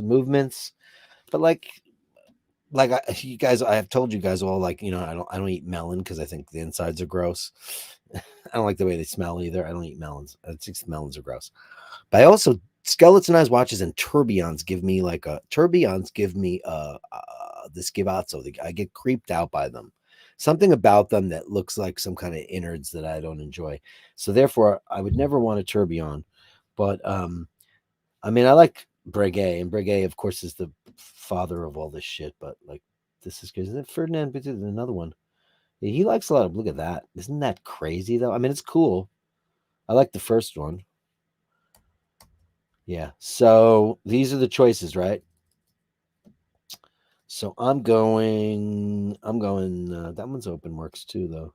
movements, but you guys, I have told you guys all, I don't eat melon because I think the insides are gross. I don't like the way they smell either. I don't eat melons. I think melons are gross. But I also, skeletonized watches and tourbillons give me this Givazzo. I get creeped out by them. Something about them that looks like some kind of innards that I don't enjoy. So therefore, I would never want a tourbillon. But I like Breguet, and Breguet, of course, is the father of all this shit. But This is crazy. Ferdinand Buttigieg, another one. He likes a lot of. Look at that. Isn't that crazy though? I mean, it's cool. I like the first one. Yeah. So these are the choices, right? So I'm going. That one's open works too, though.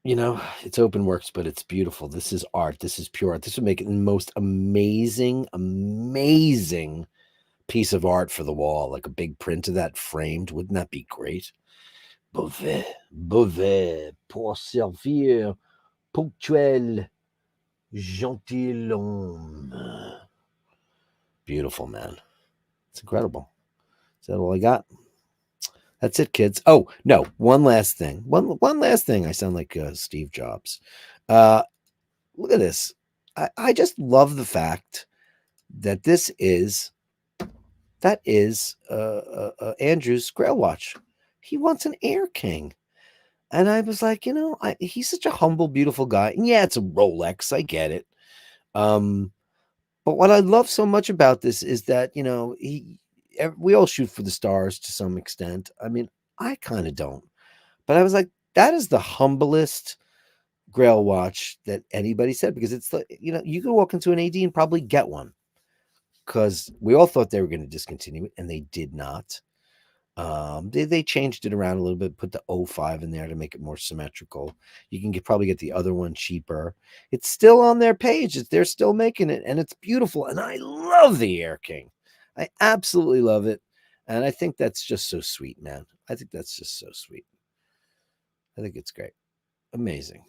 You know, it's open works, but it's beautiful. This is art. This is pure art. This would make it the most amazing piece of art for the wall, like a big print of that framed. Wouldn't that be great? Bovet, pour servir, ponctuel, gentilhomme. Beautiful, man. It's incredible. Is that all I got? That's it, kids. Oh, no, one last thing. One last thing. I sound like Steve Jobs. Look at this. I just love the fact that that is Andrew's Grail watch. He wants an Air King. And I was like, he's such a humble, beautiful guy. And yeah, it's a Rolex. I get it. But what I love so much about this is that, we all shoot for the stars to some extent. I mean, I kind of don't. But I was like, that is the humblest Grail watch that anybody said, because it's you could walk into an AD and probably get one, because we all thought they were going to discontinue it, and they did not. They changed it around a little bit, put the 05 in there to make it more symmetrical. You can probably get the other one cheaper. It's still on their page. They're still making it, and it's beautiful. And I love the Air King. I absolutely love it. And I think that's just so sweet, man. I think that's just so sweet. I think it's great. Amazing.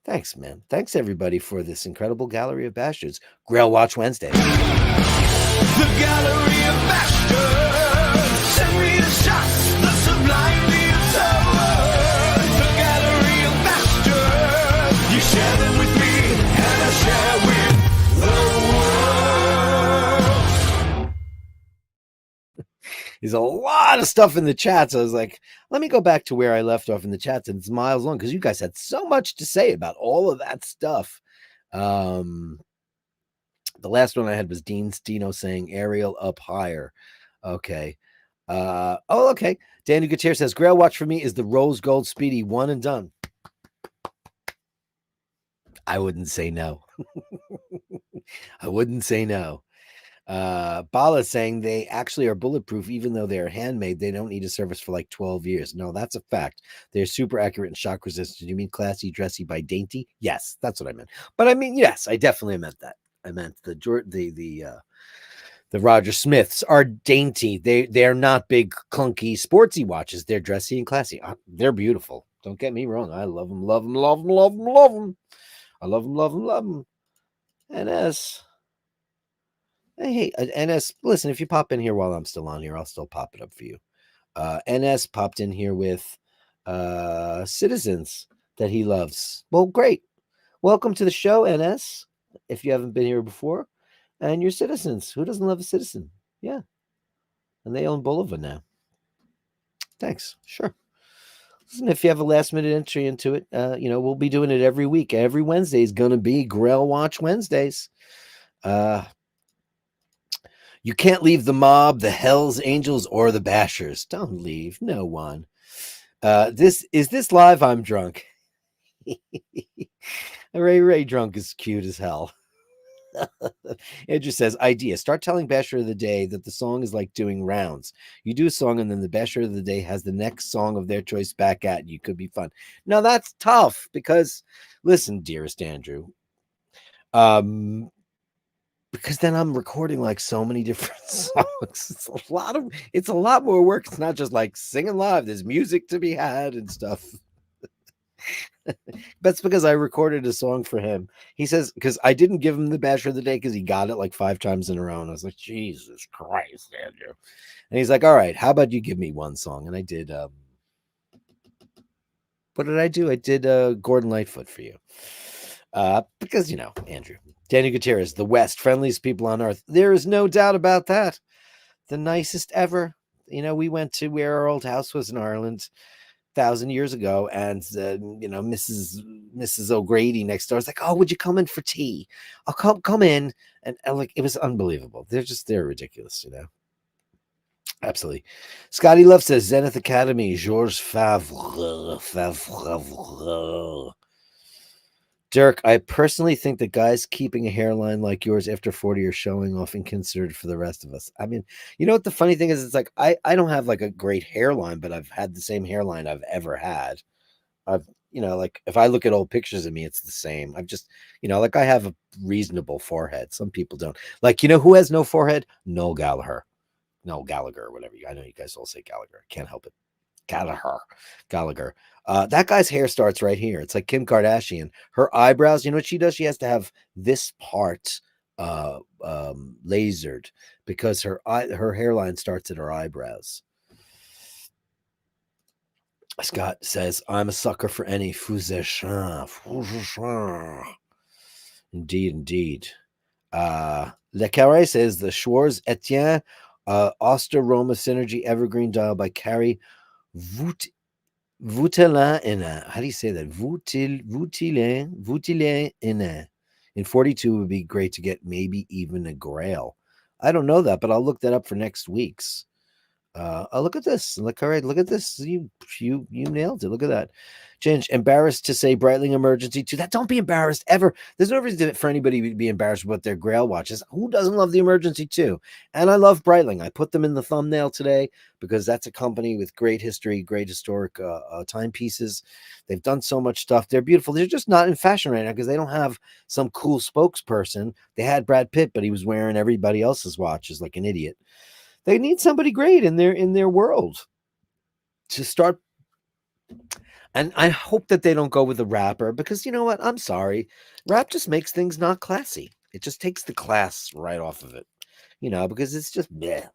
Thanks, man. Thanks, everybody, for this incredible Gallery of Bastards. Grail Watch Wednesday. The Gallery of Bashtards. Send me the shots, the sublimely absurd. The Gallery of Bashtards. You share them with me, and I share with the world. There's a lot of stuff in the chat. So I was like, let me go back to where I left off in the chats, and it's miles long because you guys had so much to say about all of that stuff. The last one I had was Dean Stino saying Ariel up higher. Okay. Okay. Danny Gutierrez says Grail watch for me is the rose gold Speedy, one and done. I wouldn't say no. I wouldn't say no. Bala saying they actually are bulletproof, even though they are handmade. They don't need a service for like 12 years. No, that's a fact. They're super accurate and shock resistant. You mean classy, dressy by dainty? Yes, that's what I meant. But I mean, yes, I definitely meant that. I meant the Roger Smiths are dainty. They're not big, clunky, sportsy watches. They're dressy and classy. They're beautiful. Don't get me wrong. I love them, love them, love them, love them, love them. I love them, love them, love them. NS. Hey, NS, listen, if you pop in here while I'm still on here, I'll still pop it up for you. NS popped in here with Citizens that he loves. Well, great. Welcome to the show, NS, if you haven't been here before. And you're Citizens. Who doesn't love a Citizen? Yeah. And they own Boulevard now. Thanks. Sure. Listen, if you have a last-minute entry into it, we'll be doing it every week. Every Wednesday is going to be Grail Watch Wednesdays. You can't leave the mob, the Hells Angels, or the Bashers. Don't leave. No one. Is this live? I'm drunk. Ray drunk is cute as hell. Andrew says, idea. Start telling Basher of the Day that the song is like doing rounds. You do a song, and then the Basher of the Day has the next song of their choice back at you. Could be fun. Now, that's tough because, listen, dearest Andrew, because then I'm recording like so many different songs. It's a lot more work. It's not just like singing live. There's music to be had and stuff. That's because I recorded a song for him. He says, because I didn't give him the Basher of the Day because he got it like 5 times in a row. And I was like, Jesus Christ, Andrew. And he's like, all right, how about you give me one song? And I did, what did I do? I did Gordon Lightfoot for you. Because, Andrew. Danny Gutierrez, the West, friendliest people on earth. There is no doubt about that. The nicest ever. We went to where our old house was in Ireland 1,000 years ago, and Mrs. Mrs. O'Grady next door is like, "Oh, would you come in for tea? I'll come in." And like, it was unbelievable. They're ridiculous, you know. Absolutely. Scotty Love says Zenith Academy, Georges Favre. Dirk, I personally think that guys keeping a hairline like yours after 40 are showing off and considered for the rest of us. I mean, you know what the funny thing is? It's like I don't have like a great hairline, but I've had the same hairline I've ever had. I've, you know, like if I look at old pictures of me, it's the same. I've just, you know, like I have a reasonable forehead. Some people don't. Like, you know who has no forehead? Noel Gallagher. Noel Gallagher, or whatever. I know you guys all say Gallagher. Can't help it. Gallagher. That guy's hair starts right here. It's like Kim Kardashian. Her eyebrows, you know what she does? She has to have this part lasered because her hairline starts at her eyebrows. Scott says, I'm a sucker for any fougère. Indeed. Le Carré says the Schwarz Etienne Oster Roma Synergy Evergreen Dial by Carrie Voutelin. How do you say that? Voutilin in 42 would be great to get, maybe even a Grail. I don't know that, but I'll look that up for next week's. Oh, look at this. Look, all right, look at this. You nailed it. Look at that. Ginge, embarrassed to say Breitling Emergency 2. That don't be embarrassed ever. There's no reason for anybody to be embarrassed about their Grail watches. Who doesn't love the Emergency 2? And I love Breitling. I put them in the thumbnail today because that's a company with great history, great historic timepieces. They've done so much stuff. They're beautiful. They're just not in fashion right now because they don't have some cool spokesperson. They had Brad Pitt, but he was wearing everybody else's watches like an idiot. They need somebody great in their world to start. And I hope that they don't go with a rapper because you know what? I'm sorry. Rap just makes things not classy. It just takes the class right off of it, you know, because it's just bleh.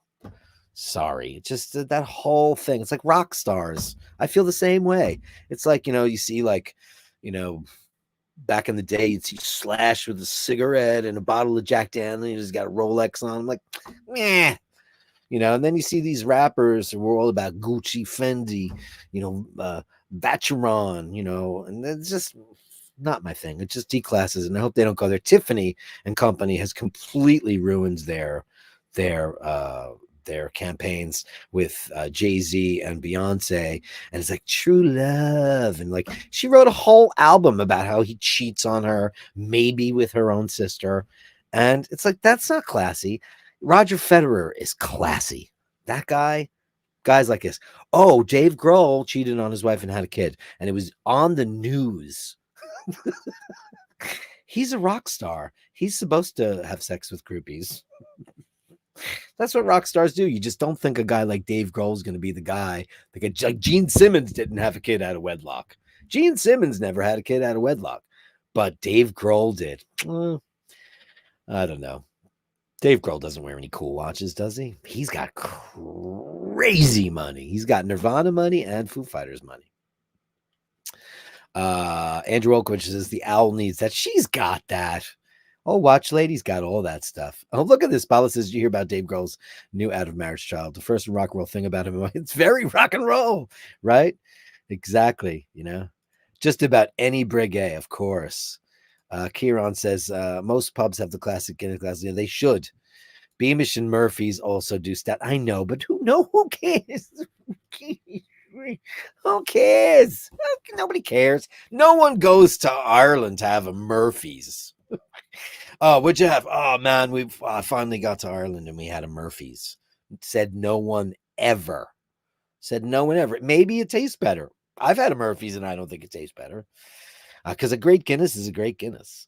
Sorry. It's just that whole thing. It's like rock stars. I feel the same way. It's like, you know, you see like, you know, back in the day, you'd see Slash with a cigarette and a bottle of Jack Daniels. He's got a Rolex on. I'm like, meh. You know, and then you see these rappers who are all about Gucci, Fendi, you know, Vacheron, you know, and it's just not my thing. It just declasses, and I hope they don't go there. Tiffany and Company has completely ruined their campaigns with Jay-Z and Beyonce, and it's like True Love, and like she wrote a whole album about how he cheats on her, maybe with her own sister, and it's like that's not classy. Roger Federer is classy. That guys like this. Oh, Dave Grohl cheated on his wife and had a kid, and it was on the news. He's a rock star. He's supposed to have sex with groupies. That's what rock stars do. You just don't think a guy like Dave Grohl is going to be the guy. Like Gene Simmons didn't have a kid out of wedlock. Gene Simmons never had a kid out of wedlock, but Dave Grohl did. I don't know. Dave Grohl doesn't wear any cool watches, does he? He's got crazy money. He's got Nirvana money and Foo Fighters money. Andrew Oakwood says the owl needs that. She's got that. Oh, Watch Lady's got all that stuff. Oh, look at this. Paula says, did you hear about Dave Grohl's new out of marriage child? The first rock and roll thing about him. It's very rock and roll, right? Exactly. You know, just about any Breguet, of course. Kieran says most pubs have the classic Guinness glass. Yeah, they should. Beamish and Murphy's also do stat. I know, but who cares? Who cares? Nobody cares. No one goes to Ireland to have a Murphy's. Oh, what'd you have? Oh man, we finally got to Ireland and we had a Murphy's. Said no one ever. Said no one ever. Maybe it tastes better. I've had a Murphy's and I don't think it tastes better. Because a great Guinness is a great Guinness.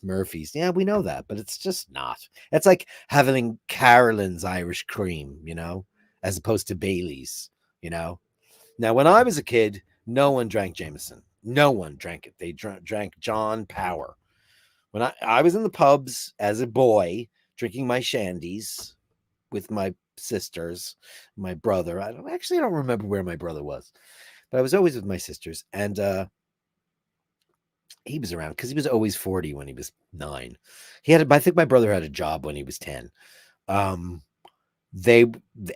Murphy's, yeah, we know that, but it's just not. It's like having Carolyn's Irish cream, you know, as opposed to Bailey's, you know. Now, when I was a kid, no one drank Jameson. No one drank it. They drank John Power. When I was in the pubs as a boy, drinking my shandies with my sisters, my brother. I don't remember where my brother was, but I was always with my sisters, and he was around because he was always 40 when he was 9. I think my brother had a job when he was 10.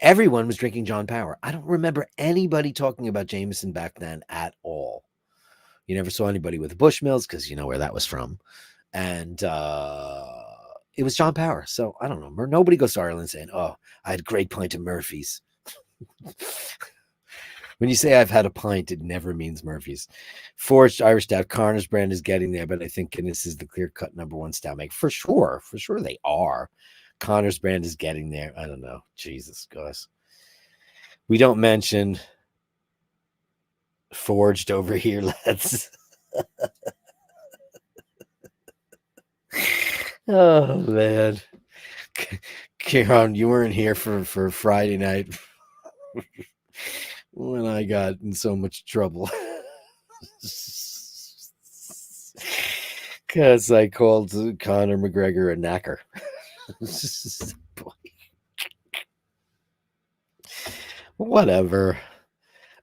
Everyone was drinking John Power. I don't remember anybody talking about Jameson back then at all. You never saw anybody with Bushmills because you know where that was from. And it was John Power. So I don't know. Nobody goes to Ireland saying, oh, I had a great pint of Murphy's. When you say I've had a pint, it never means Murphy's. Forged Irish Stout, Carner's brand is getting there, but I think Guinness is the clear-cut #1 stout maker. For sure they are. Connor's brand is getting there. I don't know. Jesus, guys. We don't mention Forged over here, lads. Oh, man. Kieran, you weren't here for Friday night when I got in so much trouble. Because I called Conor McGregor a knacker. Whatever.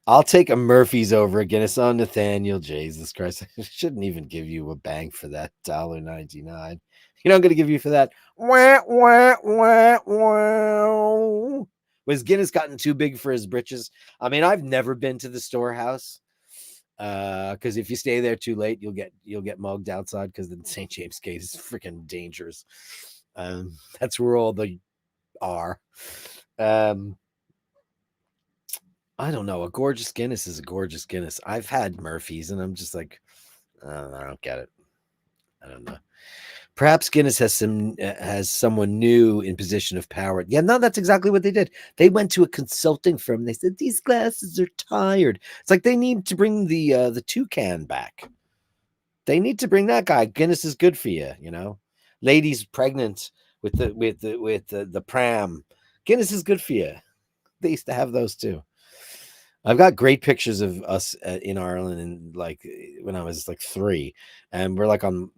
I'll take a Murphy's over a Guinness on Nathaniel. Jesus Christ. I shouldn't even give you a bang for that $1.99. You know I'm going to give you for that? Wah, wah, wah, wah. Was Guinness gotten too big for his britches? I mean, I've never been to the storehouse. Because if you stay there too late, you'll get mugged outside because the St. James Gate is freaking dangerous. That's where all the are. I don't know. A gorgeous Guinness is a gorgeous Guinness. I've had Murphy's, and I'm just like, I don't get it. I don't know. Perhaps Guinness has someone new in position of power. Yeah, no, that's exactly what they did. They went to a consulting firm. They said these glasses are tired. It's like they need to bring the toucan back. They need to bring that guy. Guinness is good for you, you know. Ladies pregnant with the pram. Guinness is good for you. They used to have those too. I've got great pictures of us in Ireland, and like when I was like 3, and we're like in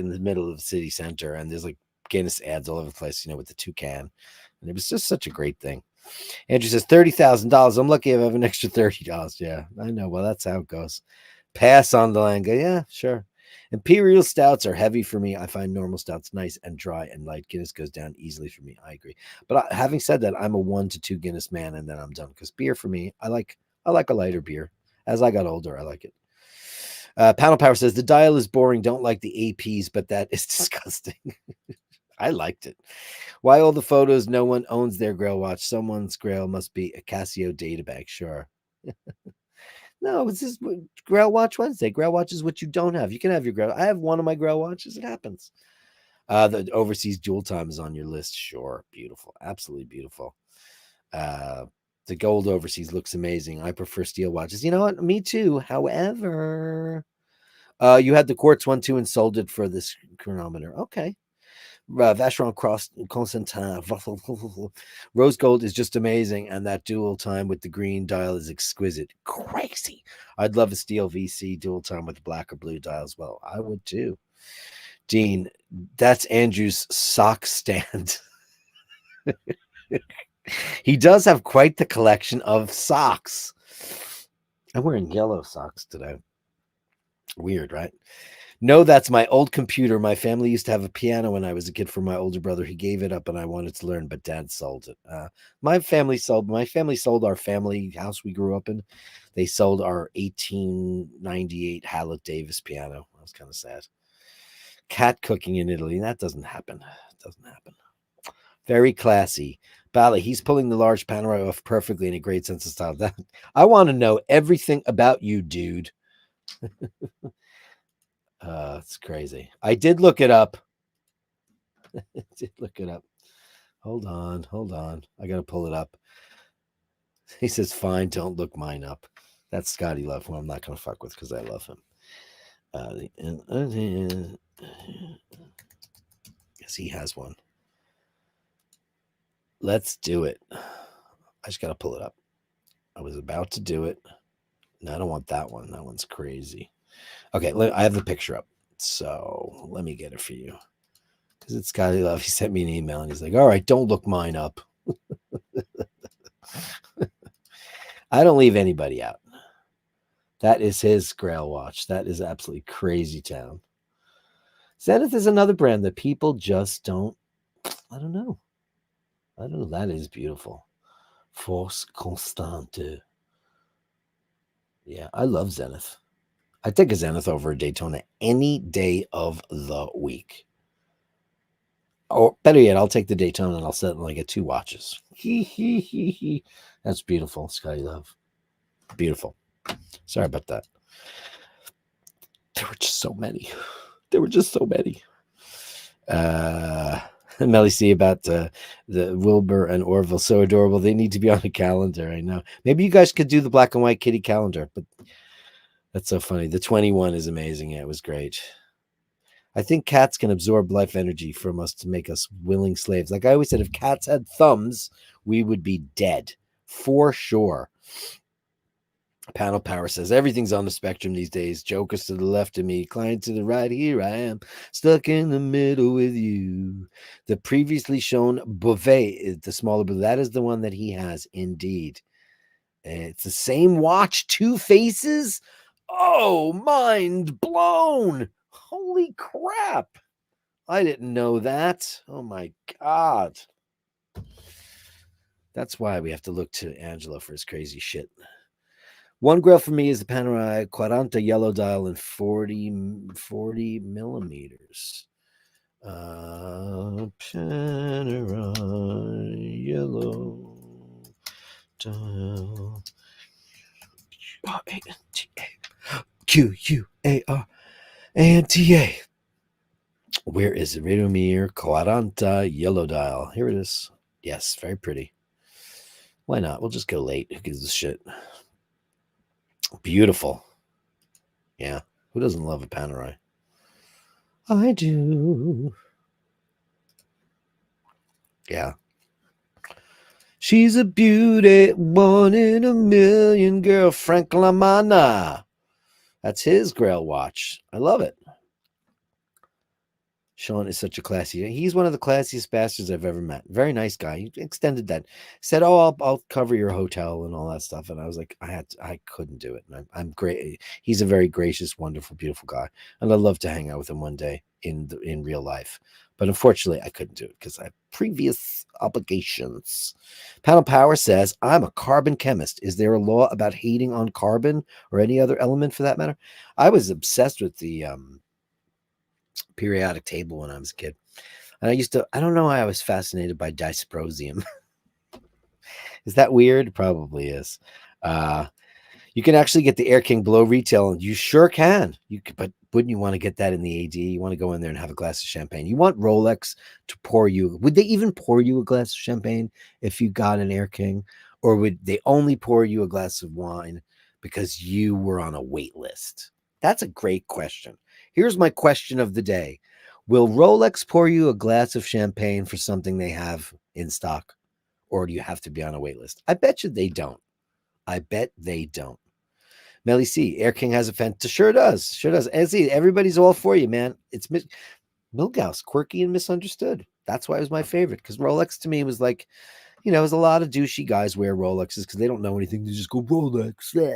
the middle of the city center, and there's like Guinness ads all over the place, you know, with the toucan, and it was just such a great thing. Andrew says $30,000. I'm lucky if I have an extra $30. Yeah, I know. Well, that's how it goes. Pass on the Lange. Yeah, sure. Imperial stouts are heavy for me. I find normal stouts nice and dry and light. Guinness goes down easily for me. I agree. But having said that, I'm a 1 to 2 Guinness man, and then I'm done. Because beer for me, I like a lighter beer. As I got older, I like it. Panel Power says the dial is boring. Don't like the APs, but that is disgusting. I liked it. Why all the photos? No one owns their Grail watch. Someone's Grail must be a Casio data bag. Sure. No, it's just Grail Watch Wednesday. Grail Watch is what you don't have. You can have your Grail. I have one of my Grail watches. It happens. The overseas dual time is on your list. Sure. Beautiful. Absolutely beautiful. The gold overseas looks amazing. I prefer steel watches. You know what? Me too. However, you had the quartz one too and sold it for this chronometer. Okay. Vacheron Constantin rose gold is just amazing, and that dual time with the green dial is exquisite. Crazy. I'd love a steel VC dual time with black or blue dial as well. I would too. Dean, that's Andrew's sock stand. He does have quite the collection of socks. I'm wearing yellow socks today. Weird, right? No, that's my old computer. My family used to have a piano when I was a kid for my older brother. He gave it up and I wanted to learn, but dad sold it. My family sold our family house we grew up in. They sold our 1898 Hallett Davis piano. That was kind of sad. Cat cooking in Italy. That doesn't happen. It doesn't happen. Very classy. Bala, he's pulling the large panorama off perfectly in a great sense of style. That I want to know everything about you, dude. It's crazy. I did look it up. Hold on. I gotta pull it up. He says, "Fine, don't look mine up." That's Scotty Love, who I'm not gonna fuck with because I love him. Yes, he has one. Let's do it. I just gotta pull it up. I was about to do it. No, I don't want that one. That one's crazy. Okay, I have the picture up. So let me get it for you. Because it's Scotty Love. He sent me an email and he's like, all right, don't look mine up. I don't leave anybody out. That is his Grail watch. That is absolutely crazy town. Zenith is another brand that people just don't, I don't know. That is beautiful. FOIS Constante. Yeah, I love Zenith. I'd take a Zenith over a Daytona any day of the week. Or better yet, I'll take the Daytona and I'll set it like at 2 watches. That's beautiful, Scotty Love. Beautiful. Sorry about that. There were just so many. Melly C about the Wilbur and Orville, so adorable. They need to be on a calendar. I know. Maybe you guys could do the black and white kitty calendar, but that's so funny. The 21 is amazing. Yeah, it was great. I think cats can absorb life energy from us to make us willing slaves. Like I always said, if cats had thumbs, we would be dead for sure. Panel Power says everything's on the spectrum these days. Joker's to the left of me, client to the right. Here I am, stuck in the middle with you. The previously shown Bovet is the smaller, but that is the one that he has indeed. It's the same watch, 2 faces. Oh, mind blown. Holy crap. I didn't know that. Oh my God. That's why we have to look to Angelo for his crazy shit. One Grail for me is the Panerai 40 yellow dial and 40 millimeters. Panerai yellow dial. QUARANTA. Where is it? Radomir 40 yellow dial. Here it is. Yes, very pretty. Why not? We'll just go late. Who gives a shit? Beautiful. Yeah. Who doesn't love a Panerai? I do. Yeah. She's a beauty, 1 in a million, girl. Frank Lamana. That's his Grail watch. I love it. Sean is such a classy. He's one of the classiest bastards I've ever met. Very nice guy. He extended that. Said, "Oh, I'll cover your hotel and all that stuff." And I was like, I couldn't do it. And I'm great. He's a very gracious, wonderful, beautiful guy, and I'd love to hang out with him one day in real life. But unfortunately, I couldn't do it because I have previous obligations. Panel Power says, "I'm a carbon chemist. Is there a law about hating on carbon or any other element for that matter?" I was obsessed with the periodic table when I was a kid. And I don't know why I was fascinated by dysprosium. Is that weird? Probably is. You can actually get the Air King below retail, and you sure can. But wouldn't you want to get that in the AD? You want to go in there and have a glass of champagne. You want Rolex to pour you. Would they even pour you a glass of champagne if you got an Air King? Or would they only pour you a glass of wine because you were on a wait list? That's a great question. Here's my question of the day. Will Rolex pour you a glass of champagne for something they have in stock? Or do you have to be on a wait list? I bet you they don't. I bet they don't. Melly C, Air King has a fantastic. Sure does. Sure does. And see, everybody's all for you, man. It's Milgauss, quirky and misunderstood. That's why it was my favorite. Because Rolex to me was like, it was a lot of douchey guys wear Rolexes because they don't know anything. They just go Rolex. Blah,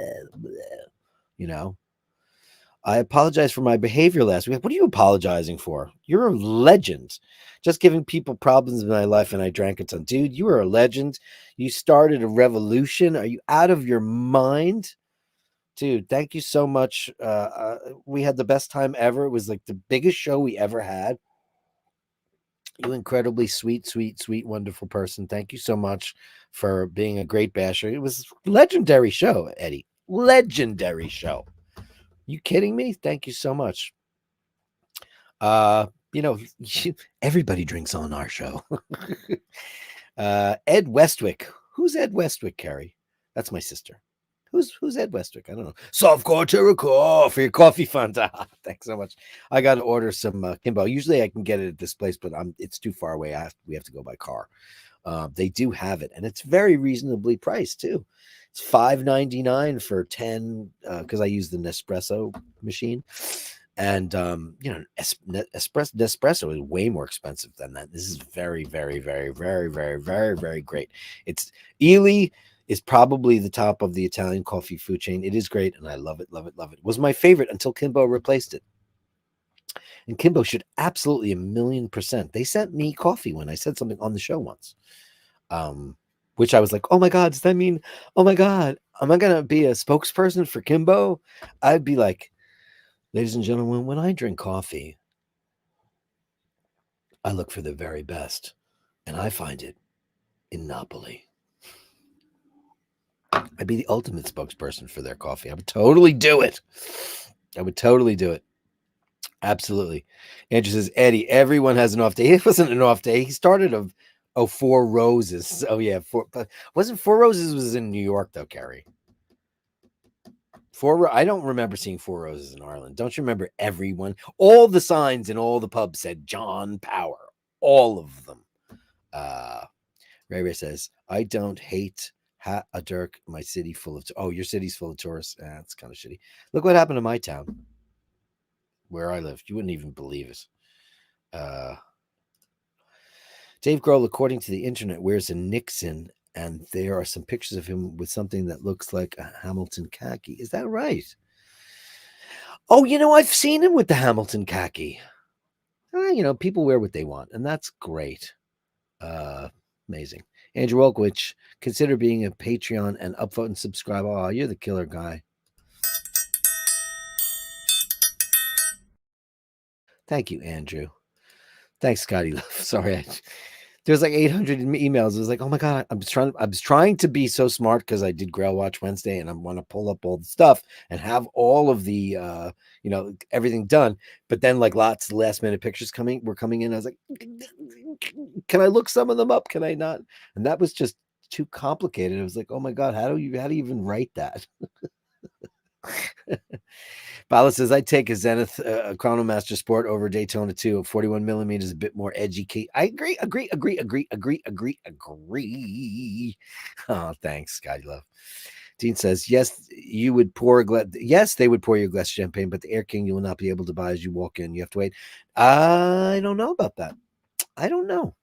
blah, I apologize for my behavior last week. What are you apologizing for? You're a legend. Just giving people problems in my life, and I drank a ton. Dude, you are a legend. You started a revolution. Are you out of your mind? Dude, thank you so much. We had the best time ever. It was like the biggest show we ever had. You incredibly sweet, wonderful person. Thank you so much for being a great basher. It was a legendary show, Eddie. Legendary show. You kidding me? Thank you so much. Everybody drinks on our show. Ed Westwick. Who's Ed Westwick, Carrie? That's my sister. Who's Ed Westwick? I don't know. Softcore Terracore for your coffee fund. Thanks so much. I got to order some Kimbo. Usually I can get it at this place, but it's too far away. We have to go by car. They do have it, and it's very reasonably priced too. It's $5.99 for 10 because I use the Nespresso machine, and Nespresso is way more expensive than that. This is very, very, very, very, very, very, very great. It's Ely is probably the top of the Italian coffee food chain. It is great, and I love it, love it, love it. It was my favorite until Kimbo replaced it. And Kimbo should absolutely 1,000,000%. They sent me coffee when I said something on the show once. Which I was like, oh my God, does that mean, oh my God, am I going to be a spokesperson for Kimbo? I'd be like, Ladies and gentlemen, when I drink coffee, I look for the very best, and I find it in Napoli. I'd be the ultimate spokesperson for their coffee. I would totally do it. I would totally do it. Absolutely. Andrew says, Eddie, everyone has an off day. It wasn't an off day. He started Four Roses. Oh yeah, wasn't Four Roses was in New York though, Carrie. I don't remember seeing Four Roses in Ireland. Don't you remember everyone? All the signs in all the pubs said John Power. All of them. Ray says, I don't hate a Dirk, my city full of your city's full of tourists. That's kind of shitty. Look what happened to my town where I live. You wouldn't even believe it. Dave Grohl, according to the internet, wears a Nixon, and there are some pictures of him with something that looks like a Hamilton khaki. Is that right? Oh, I've seen him with the Hamilton khaki. People wear what they want, and that's great. Amazing. Andrew Olkwich, consider being a Patreon and upvote and subscribe. Oh, you're the killer guy. Thank you, Andrew. Thanks, Scotty Love. Sorry, there's like 800 emails. It was like, oh my god, I was trying to be so smart because I did Grail Watch Wednesday, and I want to pull up all the stuff and have all of the everything done. But then like lots of last minute pictures were coming in. I was like, can I look some of them up? Can I not? And that was just too complicated. It was like, oh my god, how do you even write that? Bala says, I'd take a Zenith Chronomaster Sport over Daytona 2. 41 millimeters, a bit more edgy. I agree. Oh, thanks, Scotty Love. Dean says, yes, you would pour a glass. Yes, they would pour you a glass of champagne, but the Air King you will not be able to buy as you walk in. You have to wait. I don't know about that. I don't know.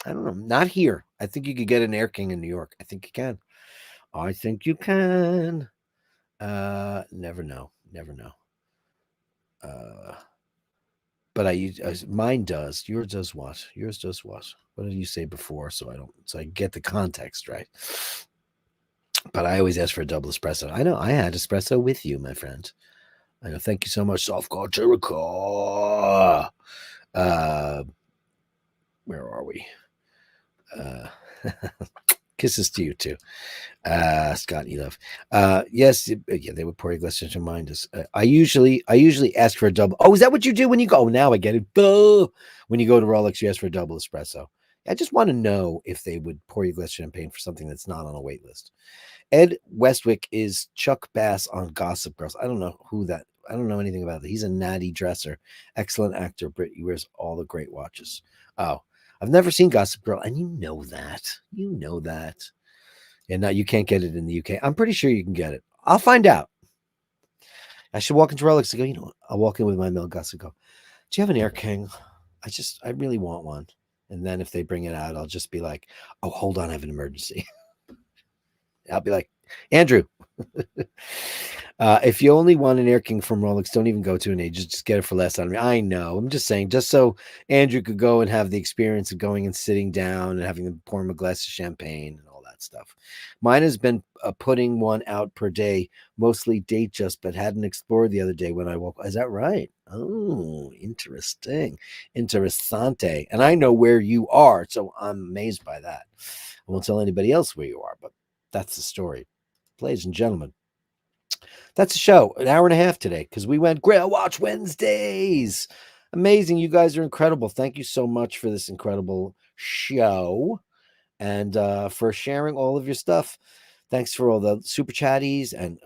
Not here. I think you could get an Air King in New York. I think you can. Never know. But I use mine does. Yours does what? What did you say before? So I get the context right. But I always ask for a double espresso. I know I had espresso with you, my friend. I know. Thank you so much, Softcore Jericho. Where are we? Kisses to you too. Scott, you love. Yes, they would pour a glass into mind us. I usually ask for a double. Oh, is that what you do when you go? Oh, now I get it. Duh. When you go to Rolex, you ask for a double espresso. I just want to know if they would pour you a glass of champagne for something that's not on a wait list. Ed Westwick is Chuck Bass on Gossip Girls. I don't know I don't know anything about that. He's a natty dresser. Excellent actor. Brit, he wears all the great watches. Oh, I've never seen Gossip Girl, and you know that. And now you can't get it in the UK. I'm pretty sure you can get it. I'll find out. I should walk into Rolex and go, I'll walk in with my Mil Gus and go, do you have an Air King? I really want one. And then if they bring it out, I'll just be like, oh, hold on, I have an emergency. I'll be like, Andrew, if you only want an Air King from Rolex, don't even go to an agent. Just get it for less on me. I know. I'm just saying, just so Andrew could go and have the experience of going and sitting down and having them pour him a glass of champagne and all that stuff. Mine has been putting one out per day, mostly Datejust, but hadn't explored the other day when I woke. Is that right? Oh, interesting. Interessante. And I know where you are, so I'm amazed by that. I won't tell anybody else where you are, but that's the story. Ladies and gentlemen, that's a show, an hour and a half today, because we went Grail Watch Wednesdays. Amazing. You guys are incredible. Thank you so much for this incredible show and for sharing all of your stuff. Thanks for all the super chatties. And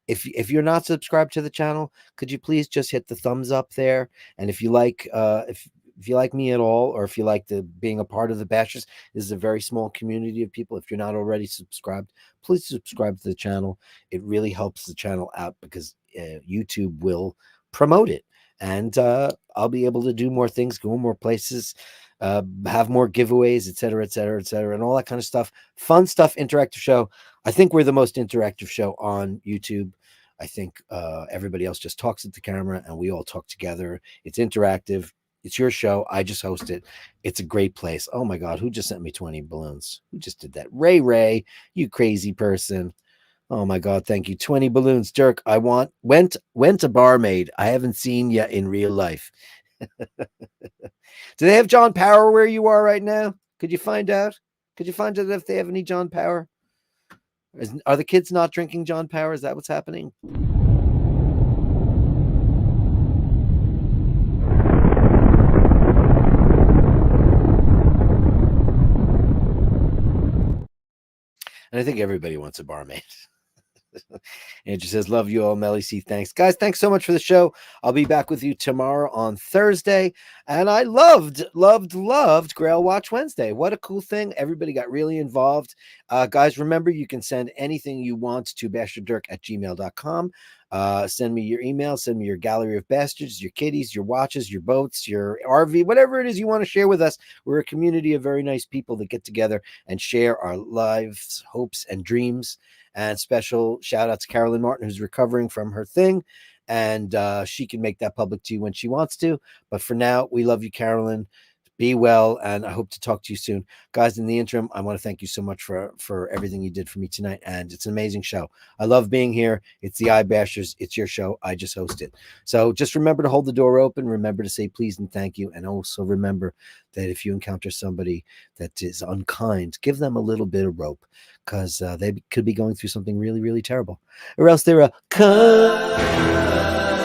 if you're not subscribed to the channel, could you please just hit the thumbs up there? And if you like, if you like me at all, or if you like being a part of the Bashers, this is a very small community of people. If you're not already subscribed, please subscribe to the channel. It really helps the channel out because YouTube will promote it. And I'll be able to do more things, go more places, have more giveaways, et cetera, and all that kind of stuff. Fun stuff, interactive show. I think we're the most interactive show on YouTube. I think everybody else just talks at the camera and we all talk together. It's interactive. It's your show. I just host it. It's a great place. Oh my God. Who just sent me 20 balloons? Who just did that? Ray, you crazy person. Oh my God, thank you. 20 balloons. Dirk, I went a barmaid. I haven't seen you in real life. Do they have John Power where you are right now? Could you find out? Could you find out if they have any John Power? Are the kids not drinking John Power? Is that what's happening? And I think everybody wants a barmaid. Andrew says, love you all, Melly C. Thanks. Guys, thanks so much for the show. I'll be back with you tomorrow on Thursday. And I loved Grail Watch Wednesday. What a cool thing. Everybody got really involved. Guys, remember, you can send anything you want to basherdirk@gmail.com. Send me your email, send me your gallery of bastards, your kitties, your watches, your boats, your RV, whatever it is you want to share with us. We're a community of very nice people that get together and share our lives, hopes, and dreams. And special shout out to Carolyn Martin, who's recovering from her thing. And she can make that public to you when she wants to. But for now, we love you, Carolyn. Be well, and I hope to talk to you soon. Guys, in the interim, I want to thank you so much for everything you did for me tonight. And it's an amazing show. I love being here. It's the iBashers. It's your show. I just host it. So just remember to hold the door open. Remember to say please and thank you. And also remember that if you encounter somebody that is unkind, give them a little bit of rope, because they could be going through something really, really terrible. Or else they're a cunt.